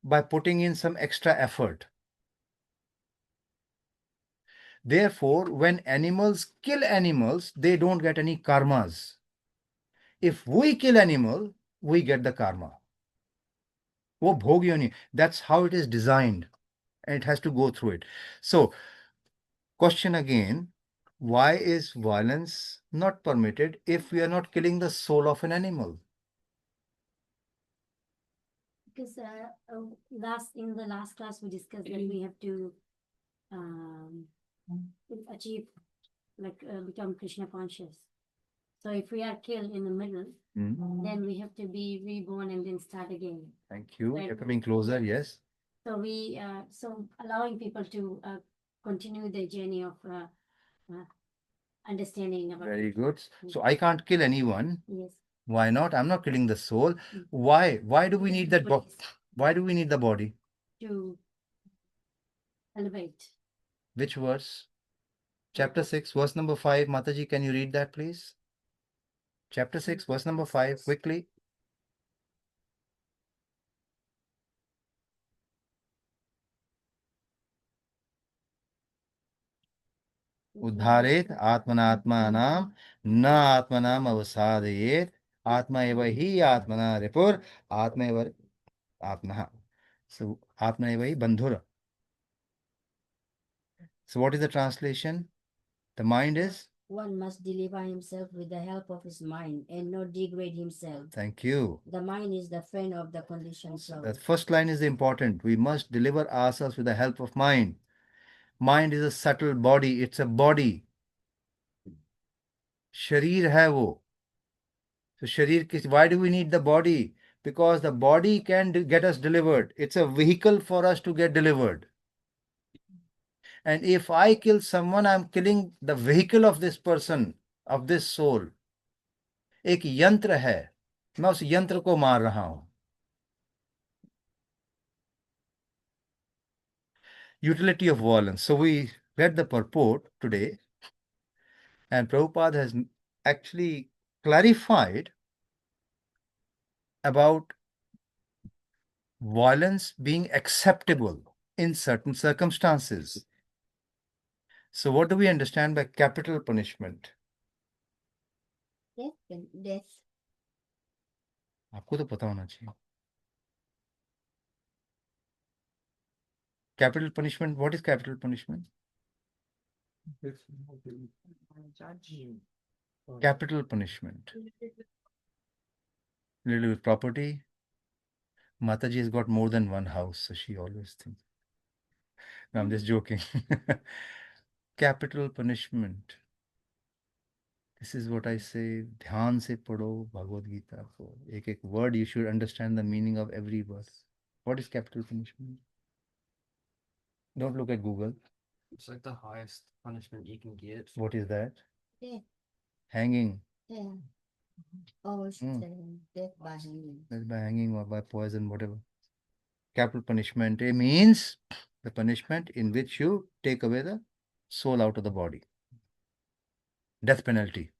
by putting in some extra effort. Therefore, when animals kill animals, they don't get any karmas. If we kill animal, we get the karma. वो भोग योनि. That's how it is designed, and it has to go through it. So, question again, why is violence not permitted if we are not killing the soul of an animal? Because in the last class we discussed that we have to achieve, like become Krishna conscious. So if we are killed in the middle, then we have to be reborn and then start again. Thank you. Right. You're coming closer. Yes. So so allowing people to continue their journey of understanding about. Very good. So I can't kill anyone. Yes. Why not? I'm not killing the soul. Why? Why do we need that body? Why do we need the body? To elevate. Which verse? Chapter 6, verse number 5. Mataji, can you read that, please? Chapter 6, verse number 5, quickly. उद्धारेत आत्मनात्मानाम न आत्मनाम अवसादयेत आत्मा एव हि आत्मना रिपुर आत्मा एव आत्मः. So आत्मा एव हि बंधुर. So what is the translation? The mind is? One must deliver himself with the help of his mind and not degrade himself. Thank you. The mind is the friend of the conditioned soul. That first line is important. We must deliver ourselves with the help of mind. Mind is a subtle body. It's a body. शरीर है वो. So शरीर किस, why do we need the body? Because the body can get us delivered. It's a vehicle for us to get delivered. And if I kill someone, I'm killing the vehicle of this person, of this soul. एक यंत्र है, मैं उस यंत्र को मार रहा हूं. Utility of violence. So we read the purport today, and Prabhupada has actually clarified about violence being acceptable in certain circumstances. So what do we understand by capital punishment? Death. आपको तो पता होना चाहिए. Capital punishment, what is capital punishment? Capital punishment. Related with property. Mataji has got more than one house, so she always thinks. No, I'm just joking. Capital punishment. This is what I say. ध्यान से पढ़ो भगवद गीता को. एक word, you should understand the meaning of every verse. What is capital punishment? Don't look at Google. It's like the highest punishment you can get. What is that? Death. Hanging. Yeah. Or death by hanging. That's by hanging or by poison, whatever. Capital punishment means the punishment in which you take away the soul out of the body. Death penalty.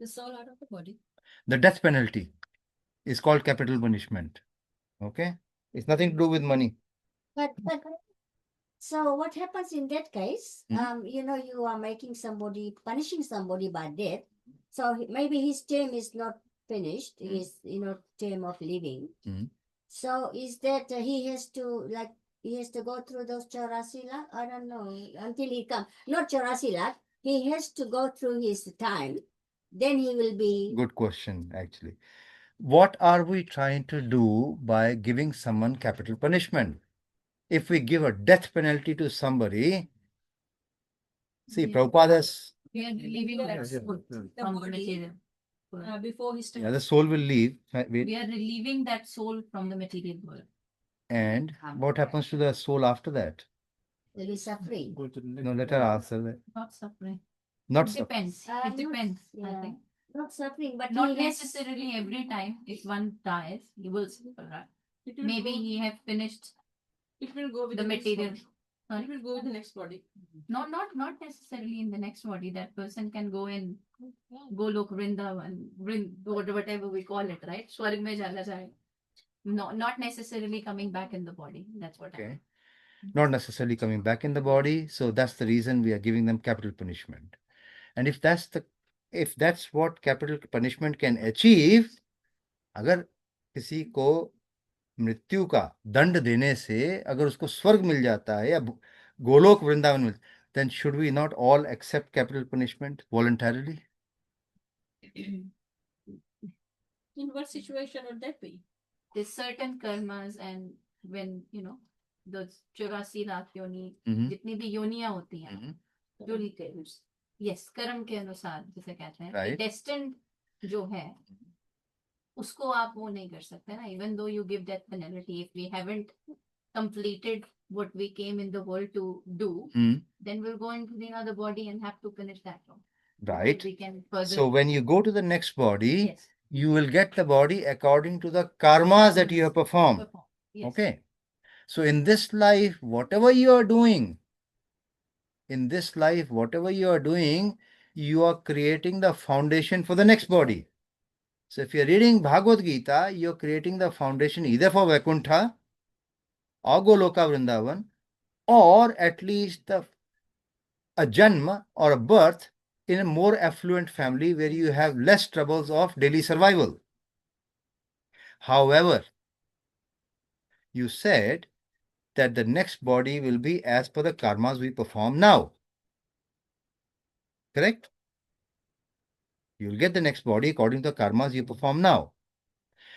The soul out of the body. The death penalty is called capital punishment. Okay? It's nothing to do with money. But so what happens in that case? Hmm. You are making somebody, punishing somebody by death. So maybe his term is not finished. His term of living. Hmm. So is that he has to go through those 84 lakh? I don't know until he comes. Not 84 lakh. He has to go through his time. Then he will be. Good question, actually. What are we trying to do by giving someone capital punishment? If we give a death penalty to somebody, see, Prabhupada has, We are relieving that soul The from the body. material. Before his time. the soul will leave. Wait, We are relieving that soul from the material world. and what happens to the soul after that? Will be suffering. Go to the next No, let her answer that. Not suffering. Not It suffering. depends. Not- It depends, I yeah. think. Not suffering, but Not he has. necessarily every time. If one dies, he will suffer, right? It will Maybe go- he have finished It will go with the next material. body. Sorry? It will go with the next body. Not necessarily in the next body. That person can go in Golok, Vrindavan, whatever we call it, right? Swarg mein jala jayega. No, not necessarily coming back in the body. That's what I Okay. mean. Not necessarily coming back in the body. So that's the reason we are giving them capital punishment. And if that's what capital punishment can achieve, अगर किसी को मृत्यु का दंड देने से अगर उसको स्वर्ग मिल जाता है या गोलोक वृंदावन मिल, then should we not all accept capital punishment voluntarily? In what situation would that be? There's certain karmas, and when the 84 lakh योनि, Mhm. जितनी भी योनियां होती हैं, Mhm. जो यस कर्म के अनुसार जिसे कहते हैं, Right. डेस्टिन्ड जो है उसको आप वो नहीं कर सकते ना. Even though you give that penalty, if we haven't completed what we came in the world to do, Mhm. then we'll go into the other body and have to finish that one. Right. We can further. So when you go to the next body, Yes. you will get the body according to the karmas that you have performed. Perform. Yes. Okay. So in this life, whatever you are doing, In this life, whatever you are doing, you are creating the foundation for the next body. So if you're reading Bhagavad Gita, you're creating the foundation either for Vaikuntha or Goloka Vrindavan, or at least a janma or a birth in a more affluent family where you have less troubles of daily survival. However, you said that the next body will be as per the karmas we perform now. Correct? You will get the next body according to the karmas you perform now.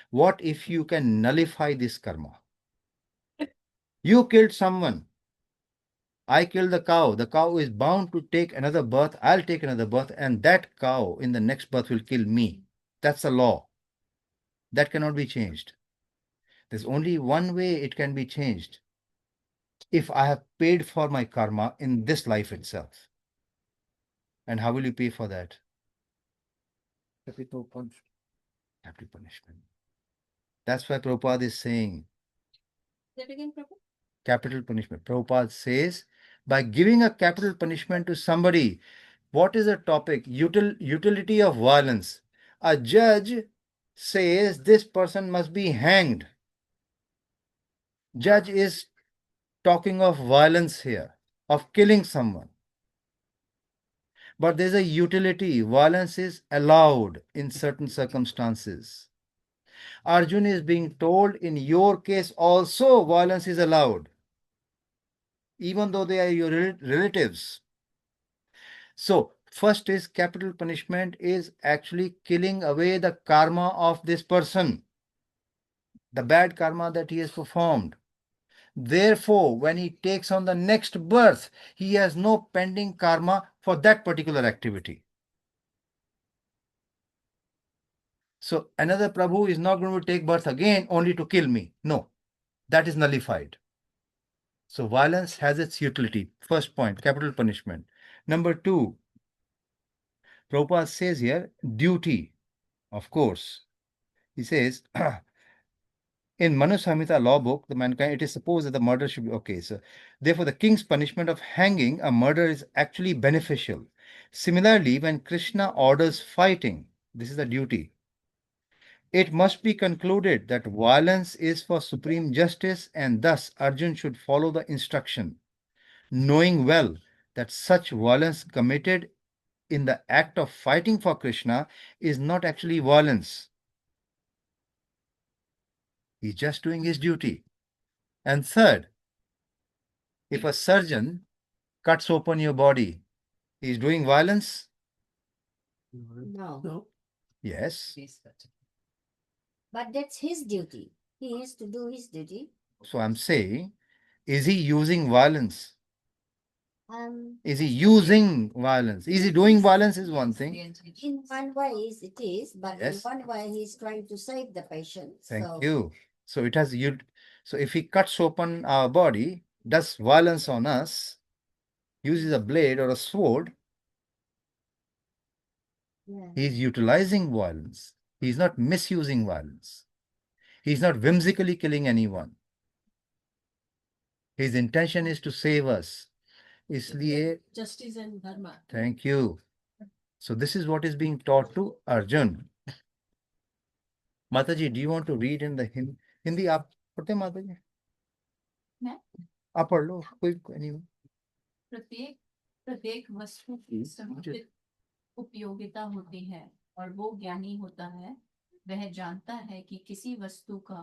What if you can nullify this karma? You killed someone. I killed the cow. The cow is bound to take another birth. I'll take another birth, and that cow in the next birth will kill me. That's the law. That cannot be changed. There's only one way it can be changed. If I have paid for my karma in this life itself. And how will you pay for that? Capital punishment. Capital punishment. That's why Prabhupada is saying That again, Prabhu? capital punishment. Prabhupada says, by giving a capital punishment to somebody, what is the topic? Utility of violence. A judge says this person must be hanged. Judge is talking of violence here, of killing someone. But there's a utility. Violence is allowed in certain circumstances. Arjun is being told, in your case also violence is allowed, even though they are your relatives. So, first is capital punishment is actually killing away the karma of this person, the bad karma that he has performed. Therefore, when he takes on the next birth, he has no pending karma for that particular activity. So, another Prabhu is not going to take birth again only to kill me. No, that is nullified. So, violence has its utility. First point, capital punishment. Number two, Prabhupada says here, duty, of course. He says, in Manu Samhita law book, the mankind, it is supposed that the murder should be okay. So, therefore, the king's punishment of hanging a murder is actually beneficial. Similarly, when Krishna orders fighting, this is the duty. It must be concluded that violence is for supreme justice, and thus Arjun should follow the instruction, knowing well that such violence committed in the act of fighting for Krishna is not actually violence. He's just doing his duty. And third, if a surgeon cuts open your body, he's doing violence? No, No. Yes. but that's his duty. He has to do his duty. So I'm saying, is he using violence? Is he Yes, using violence? Is he doing violence is one thing. in one way it is, but Yes. in one way he's trying to save the patient. Thank so you. So it has you. So if he cuts open our body, does violence on us, uses a blade or a sword, Yeah. he's utilizing violence. He's not misusing violence. He's not whimsically killing anyone. His intention is to save us. इसलिए, Justice and dharma. thank you. So this is what is being taught to Arjun. Mataji, do you want to read in the Hindi? आप पढ़ते हैं माताजी? मैं? आप पढ़ लो कोई नहीं. प्रत्येक वस्तु की समुचित उपयोगिता होती है और वो ज्ञानी होता है, वह जानता है कि किसी वस्तु का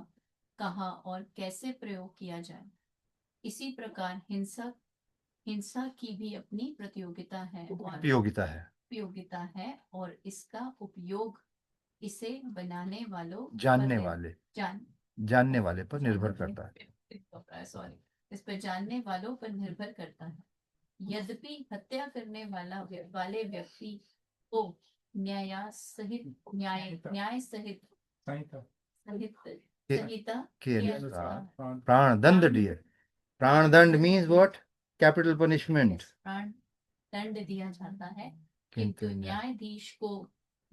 कहाँ और कैसे प्रयोग किया जाए. इसी प्रकार हिंसा की भी अपनी प्रतियोगिता है और उपयोगिता है और इसका उपयोग इसे बनाने वालों जानने वाले पर निर्भर करता है. सॉरी, इस पर जानने वालों पर निर्भर करता है. यद्यपि हत्या करने वाले व्यक्ति को न्याय सहित संहिता के अनुसार प्राणदंड दिए. प्राणदंड मीन्स व्हाट? Capital punishment. प्राण दंड दिया जाता है, किंतु न्यायाधीश को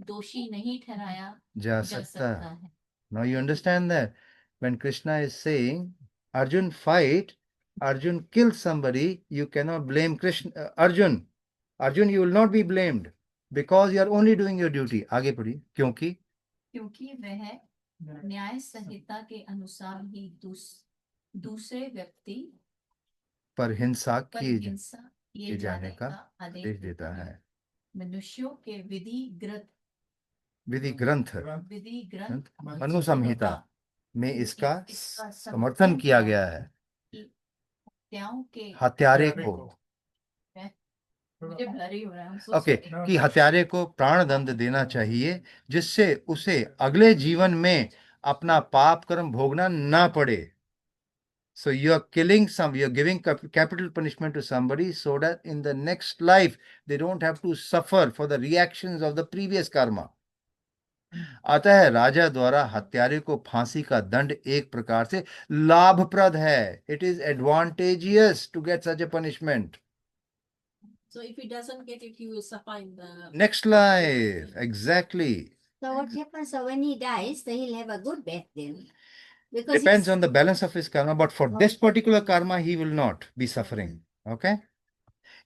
दोषी नहीं ठहराया जा सकता है. Now you understand that when Krishna is saying, Arjun, fight, Arjun killed somebody, you cannot blame Krishna. Arjun, you will not be blamed because you are only doing your duty. आगे पढ़िए. क्योंकि क्योंकि वह न्याय संहिता के अनुसार ही दूसरे व्यक्ति पर हिंसा पर किए हिंसा किए जाने जाने का का आदेश आदेश देता है. मनुष्यों के विधि ग्रंथ विधि ग्रंथ मनु संहिता में इसका इसका समर्थन किया गया है. कि हत्याओं के हत्यारे को मुझे blur ही हो रहा है, I'm so ओके sorry. कि हत्यारे को प्राण दंड देना चाहिए जिससे उसे अगले जीवन में अपना पाप कर्म भोगना ना पड़े. So you are killing you are giving capital punishment to somebody so that in the next life they don't have to suffer for the reactions of the previous karma. अतः राजा द्वारा हत्यारे को फांसी का दंड एक प्रकार से लाभप्रद है. It is advantageous to get such a punishment. So if he doesn't get it, he will suffer in the Next life, exactly. So what happens when he dies? So he'll have a good death then. Because Depends it's- on the balance of his karma, but for this particular karma, he will not be suffering. Okay?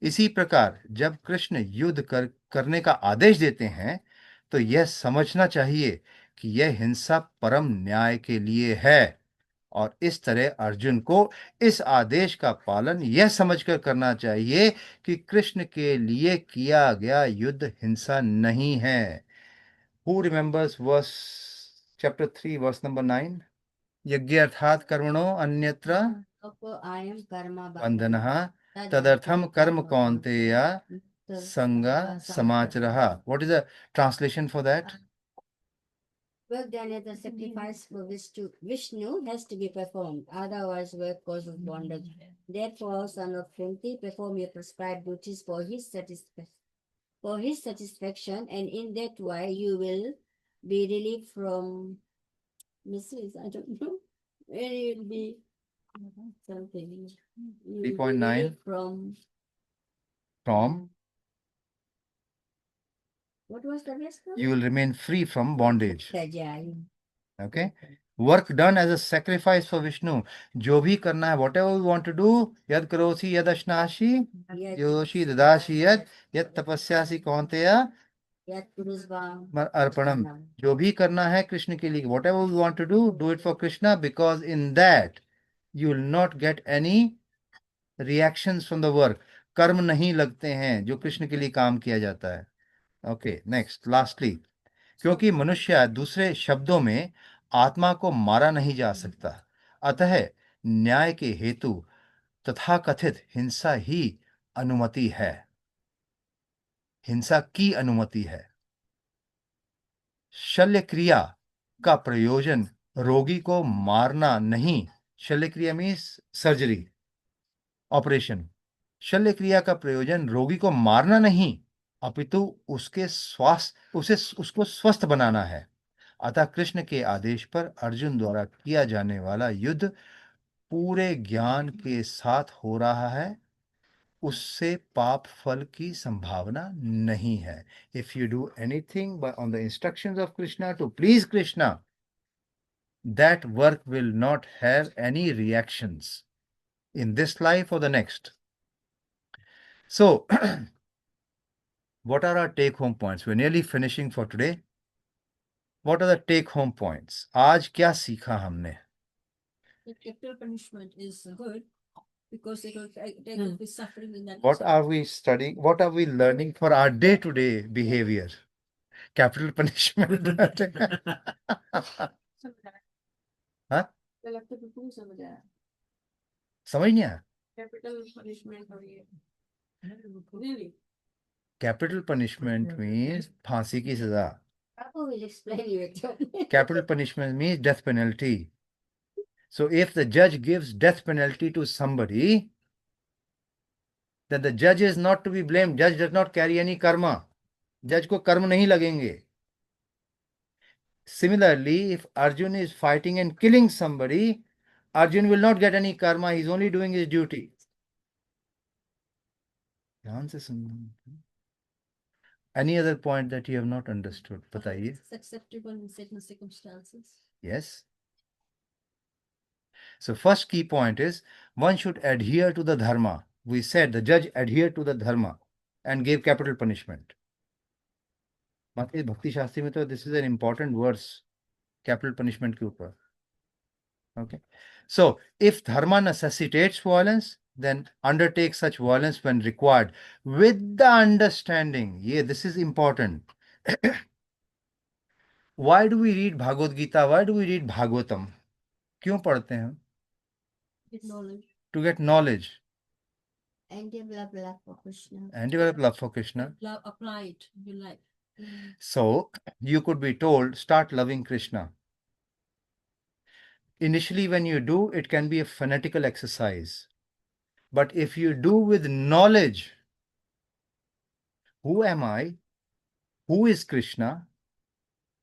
इसी प्रकार जब कृष्ण युद्ध करने का आदेश देते हैं तो यह समझना चाहिए कि यह हिंसा परम न्याय के लिए है और इस तरह अर्जुन को इस आदेश का पालन यह समझकर करना चाहिए कि कृष्ण के लिए किया गया युद्ध हिंसा नहीं है. Who remembers verse chapter 3 verse number 9? यज्ञ अर्थात कर्मणो अन्यत्र I am karma बंधनः तदर्थम कर्म कौन्तेय संगा समाचरः. What is the translation for that? Work done at the sacrifice for Vishnu has to be performed, otherwise work causes bondage. Therefore, son of Kunti, perform your prescribed duties for his satisfaction, and in that way you will be relieved from miseries. I don't know. Where you will be something. You will be 3.9. relieved From what was the rest of you will remain free from bondage. it? Okay? Work done as a sacrifice for Vishnu. जो भी करना है, whatever we want to do, यद करोसि यद अश्नासि योषि ददासि यद तपस्यासि कौन्तेय अर्पणम. जो भी करना है कृष्ण के लिए, whatever we want to do it for Krishna, because in that you will not get any reactions from the work. कर्म नहीं लगते हैं जो कृष्ण के लिए काम किया जाता है. ओके, नेक्स्ट, लास्टली, क्योंकि मनुष्य दूसरे शब्दों में आत्मा को मारा नहीं जा सकता, अतः न्याय के हेतु तथाकथित हिंसा ही अनुमति है. हिंसा की अनुमति है. शल्य क्रिया का प्रयोजन रोगी को मारना नहीं. शल्य क्रिया मीन्स सर्जरी, ऑपरेशन. शल्य क्रिया का प्रयोजन रोगी को मारना नहीं अपितु उसको स्वस्थ बनाना है. अतः कृष्ण के आदेश पर अर्जुन द्वारा किया जाने वाला युद्ध पूरे ज्ञान के साथ हो रहा है. उससे पाप फल की संभावना नहीं है. If you do anything on the instructions of Krishna to please Krishna, that work will not have any reactions in this life or the next. So what are our take home points? We're nearly finishing for today. What are the take home points? आज क्या सीखा हमने? The capital punishment is good because it will take away suffering in that. What are we studying? What are we learning for our day-to-day behavior? Capital punishment. हाँ? समझ नहीं आया? Capital punishment or really? Capital punishment means फांसी की सजा. Prabhu will explain you it. Capital punishment means death penalty. So if the judge gives death penalty to somebody, then the judge is not to be blamed. Judge does not carry any karma. Judge को कर्म नहीं लगेंगे. Similarly, if Arjun is fighting and killing somebody, Arjun will not get any karma. He's only doing his duty. ध्यान से सुनना. Any other point that you have not understood? बताइए. It's acceptable in certain circumstances. Yes. So first key point is one should adhere to the dharma. We said the judge adhered to the dharma and gave capital punishment. माता भक्ति शास्त्री में तो this is an important verse, capital punishment के ऊपर. Okay. So if dharma necessitates violence, then undertake such violence when required with the understanding. Yeah, this is important. Why do we read Bhagavad Gita? Why do we read Bhagavatam? क्यों पढ़ते हैं हम? With knowledge. To get knowledge And develop love for Krishna. and develop love for Krishna. Love, apply it in your life. So you could be told, start loving Krishna. Initially, when you do, it can be a fanatical exercise. But if you do with knowledge, who am I? Who is Krishna?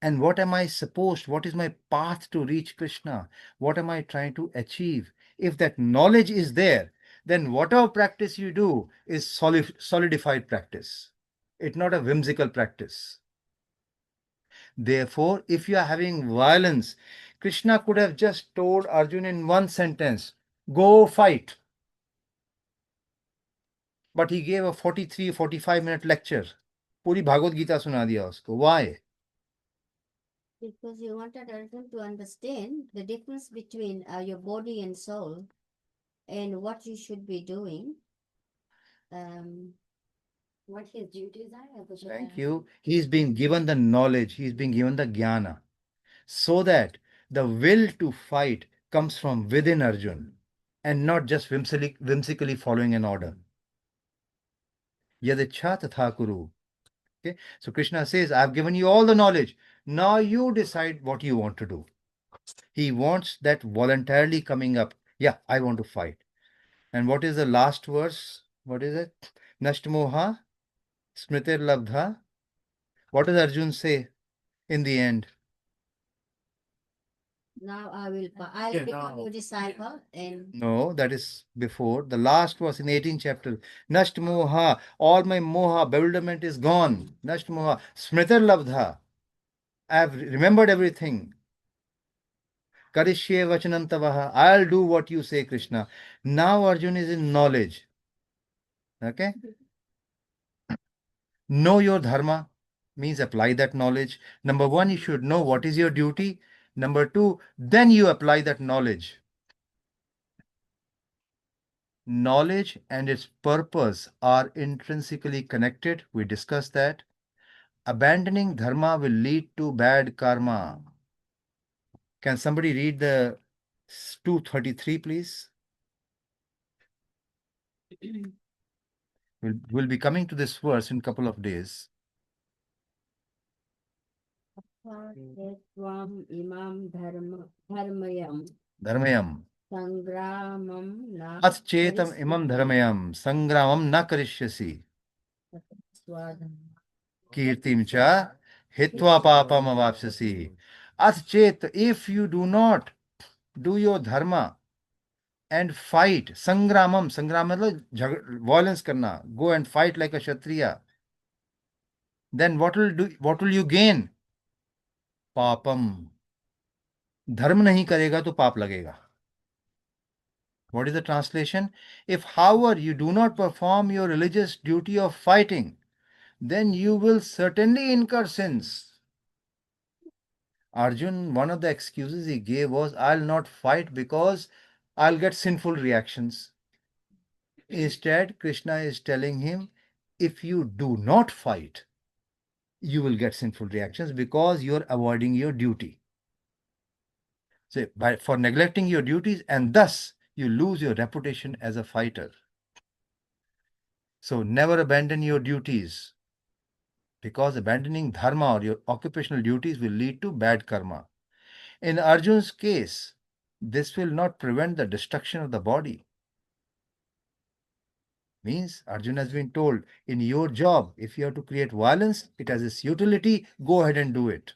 And what am I supposed? What is my path to reach Krishna? What am I trying to achieve? If that knowledge is there, then whatever practice you do is solidified practice. It's not a whimsical practice. Therefore, if you are having violence, Krishna could have just told Arjuna in one sentence, go fight. But he gave a 43-45 minute lecture. पूरी भागवत गीता सुना दिया उसको. Why? Because you wanted Arjuna to understand the difference between your body and soul and what you should be doing. What his duties are. Thank you. He is being given the knowledge, he is being given the jnana, so that the will to fight comes from within Arjun and not just whimsically following an order. Yadichha tatha kuru. Okay, so Krishna says, I've given you all the knowledge. Now you decide what you want to do. He wants that voluntarily coming up. Yeah, I want to fight. And what is the last verse? What is it? Nashtmoha, smritir labdha. What does Arjun say in the end? Now I will become your disciple and No, that is before. The last verse in 18th chapter. Nasht moha, all my moha, bewilderment is gone. Nasht moha, smritir labdha. I have remembered everything. Karishye vachanantavaha. I'll do what you say, Krishna. Now Arjun is in knowledge. Okay? Know your dharma means apply that knowledge. Number one, you should know what is your duty. Number two, then you apply that knowledge. Knowledge and its purpose are intrinsically connected. We discussed that. Abandoning dharma will lead to bad karma. Can somebody read the 233, please? We'll be coming to this verse in a couple of days. Tvam imam dharmayam Dharmayam. sangramam na At chetam imam dharmayam sangramam na karishyasi. swadham. Kirtim cha hitva papam avapsyasi. At chet, if you do not do your dharma and fight, sangramam, violence karna, go and fight like a kshatriya, then what will you gain? Papam. धर्म नहीं करेगा तो पाप लगेगा. What is the translation? If, however, you do not perform your religious duty of fighting, then you will certainly incur sins. Arjun, one of the excuses he gave was, I'll not fight because I'll get sinful reactions. Instead, Krishna is telling him, if you do not fight, you will get sinful reactions because you're avoiding your duty. So, for neglecting your duties, and thus you lose your reputation as a fighter. So never abandon your duties, because abandoning dharma or your occupational duties will lead to bad karma. In Arjun's case, this will not prevent the destruction of the body. Means Arjun has been told, in your job, if you have to create violence, it has its utility, go ahead and do it.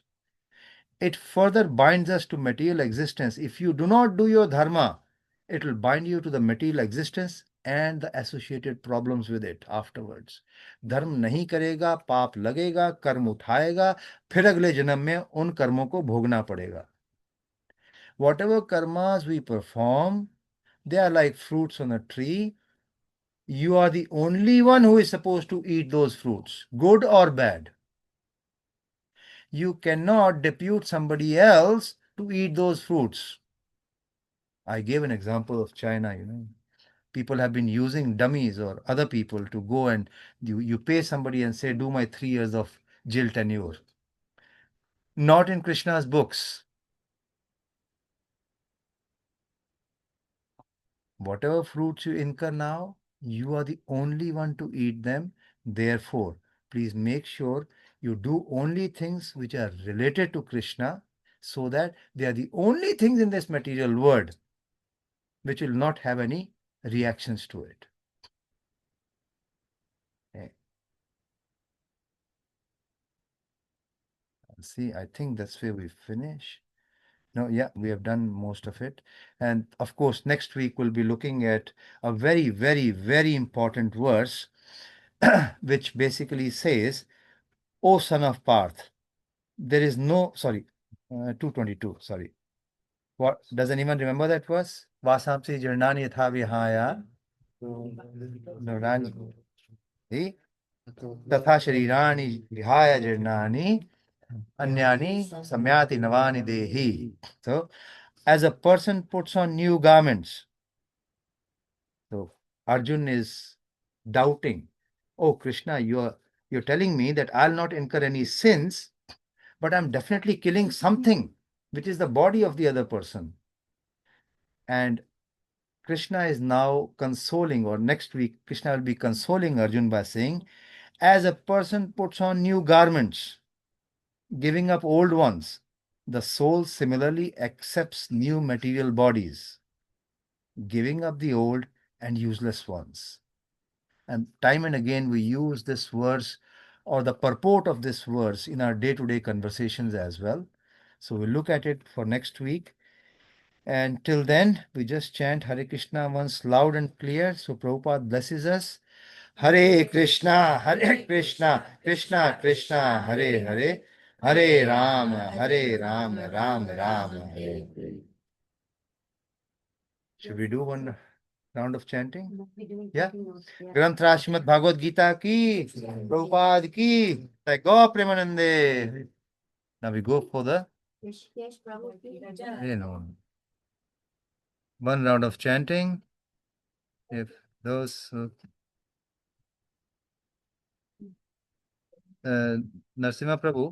It further binds us to material existence. If you do not do your dharma, it will bind you to the material existence and the associated problems with it afterwards. धर्म नहीं करेगा, पाप लगेगा, कर्म उठाएगा, फिर अगले जन्म में उन कर्मों को भोगना पड़ेगा. whatever karmas we perform, they are like fruits on a tree. You are the only one who is supposed to eat those fruits, good or bad. You cannot depute somebody else to eat those fruits. I gave an example of China, People have been using dummies or other people to go and you pay somebody and say, do my 3 years of jail tenure. Not in Krishna's books. Whatever fruits you incur now, you are the only one to eat them. Therefore, please make sure you do only things which are related to Krishna, so that they are the only things in this material world which will not have any reactions to it. Okay. See, I think that's where we finish. No, yeah, we have done most of it. And of course, next week we'll be looking at a very, very, very important verse, which basically says, O son of Parth, there is no, sorry, 222, sorry. What, does anyone remember that verse? Vasamsi Jirnani Yatha Vihaya. Navran- Eh? Tatha Sharirani Vihaya Jirnani Anyani Samyati Navani Dehi. So, as a person puts on new garments, so Arjun is doubting, oh Krishna, you're telling me that I'll not incur any sins, but I'm definitely killing something, which is the body of the other person. And Krishna is now consoling, or next week, Krishna will be consoling Arjun by saying, as a person puts on new garments, giving up old ones, the soul similarly accepts new material bodies, giving up the old and useless ones. And time and again, we use this verse or the purport of this verse in our day-to-day conversations as well. So we'll look at it for next week. And till then, we just chant Hare Krishna once loud and clear. So Prabhupada blesses us. Hare Krishna, Krishna Krishna, Hare Hare, Hare Rama, Ram Ram, Hare Hare. Should we do one round of chanting? We're doing Yeah. taking notes, yeah. Granth Srimad Bhagavad Gita ki, Prabhupada ki, Jai Go Premanande. Now we go for the, Yes, probably. one round of chanting. If those, Narasimha Prabhu,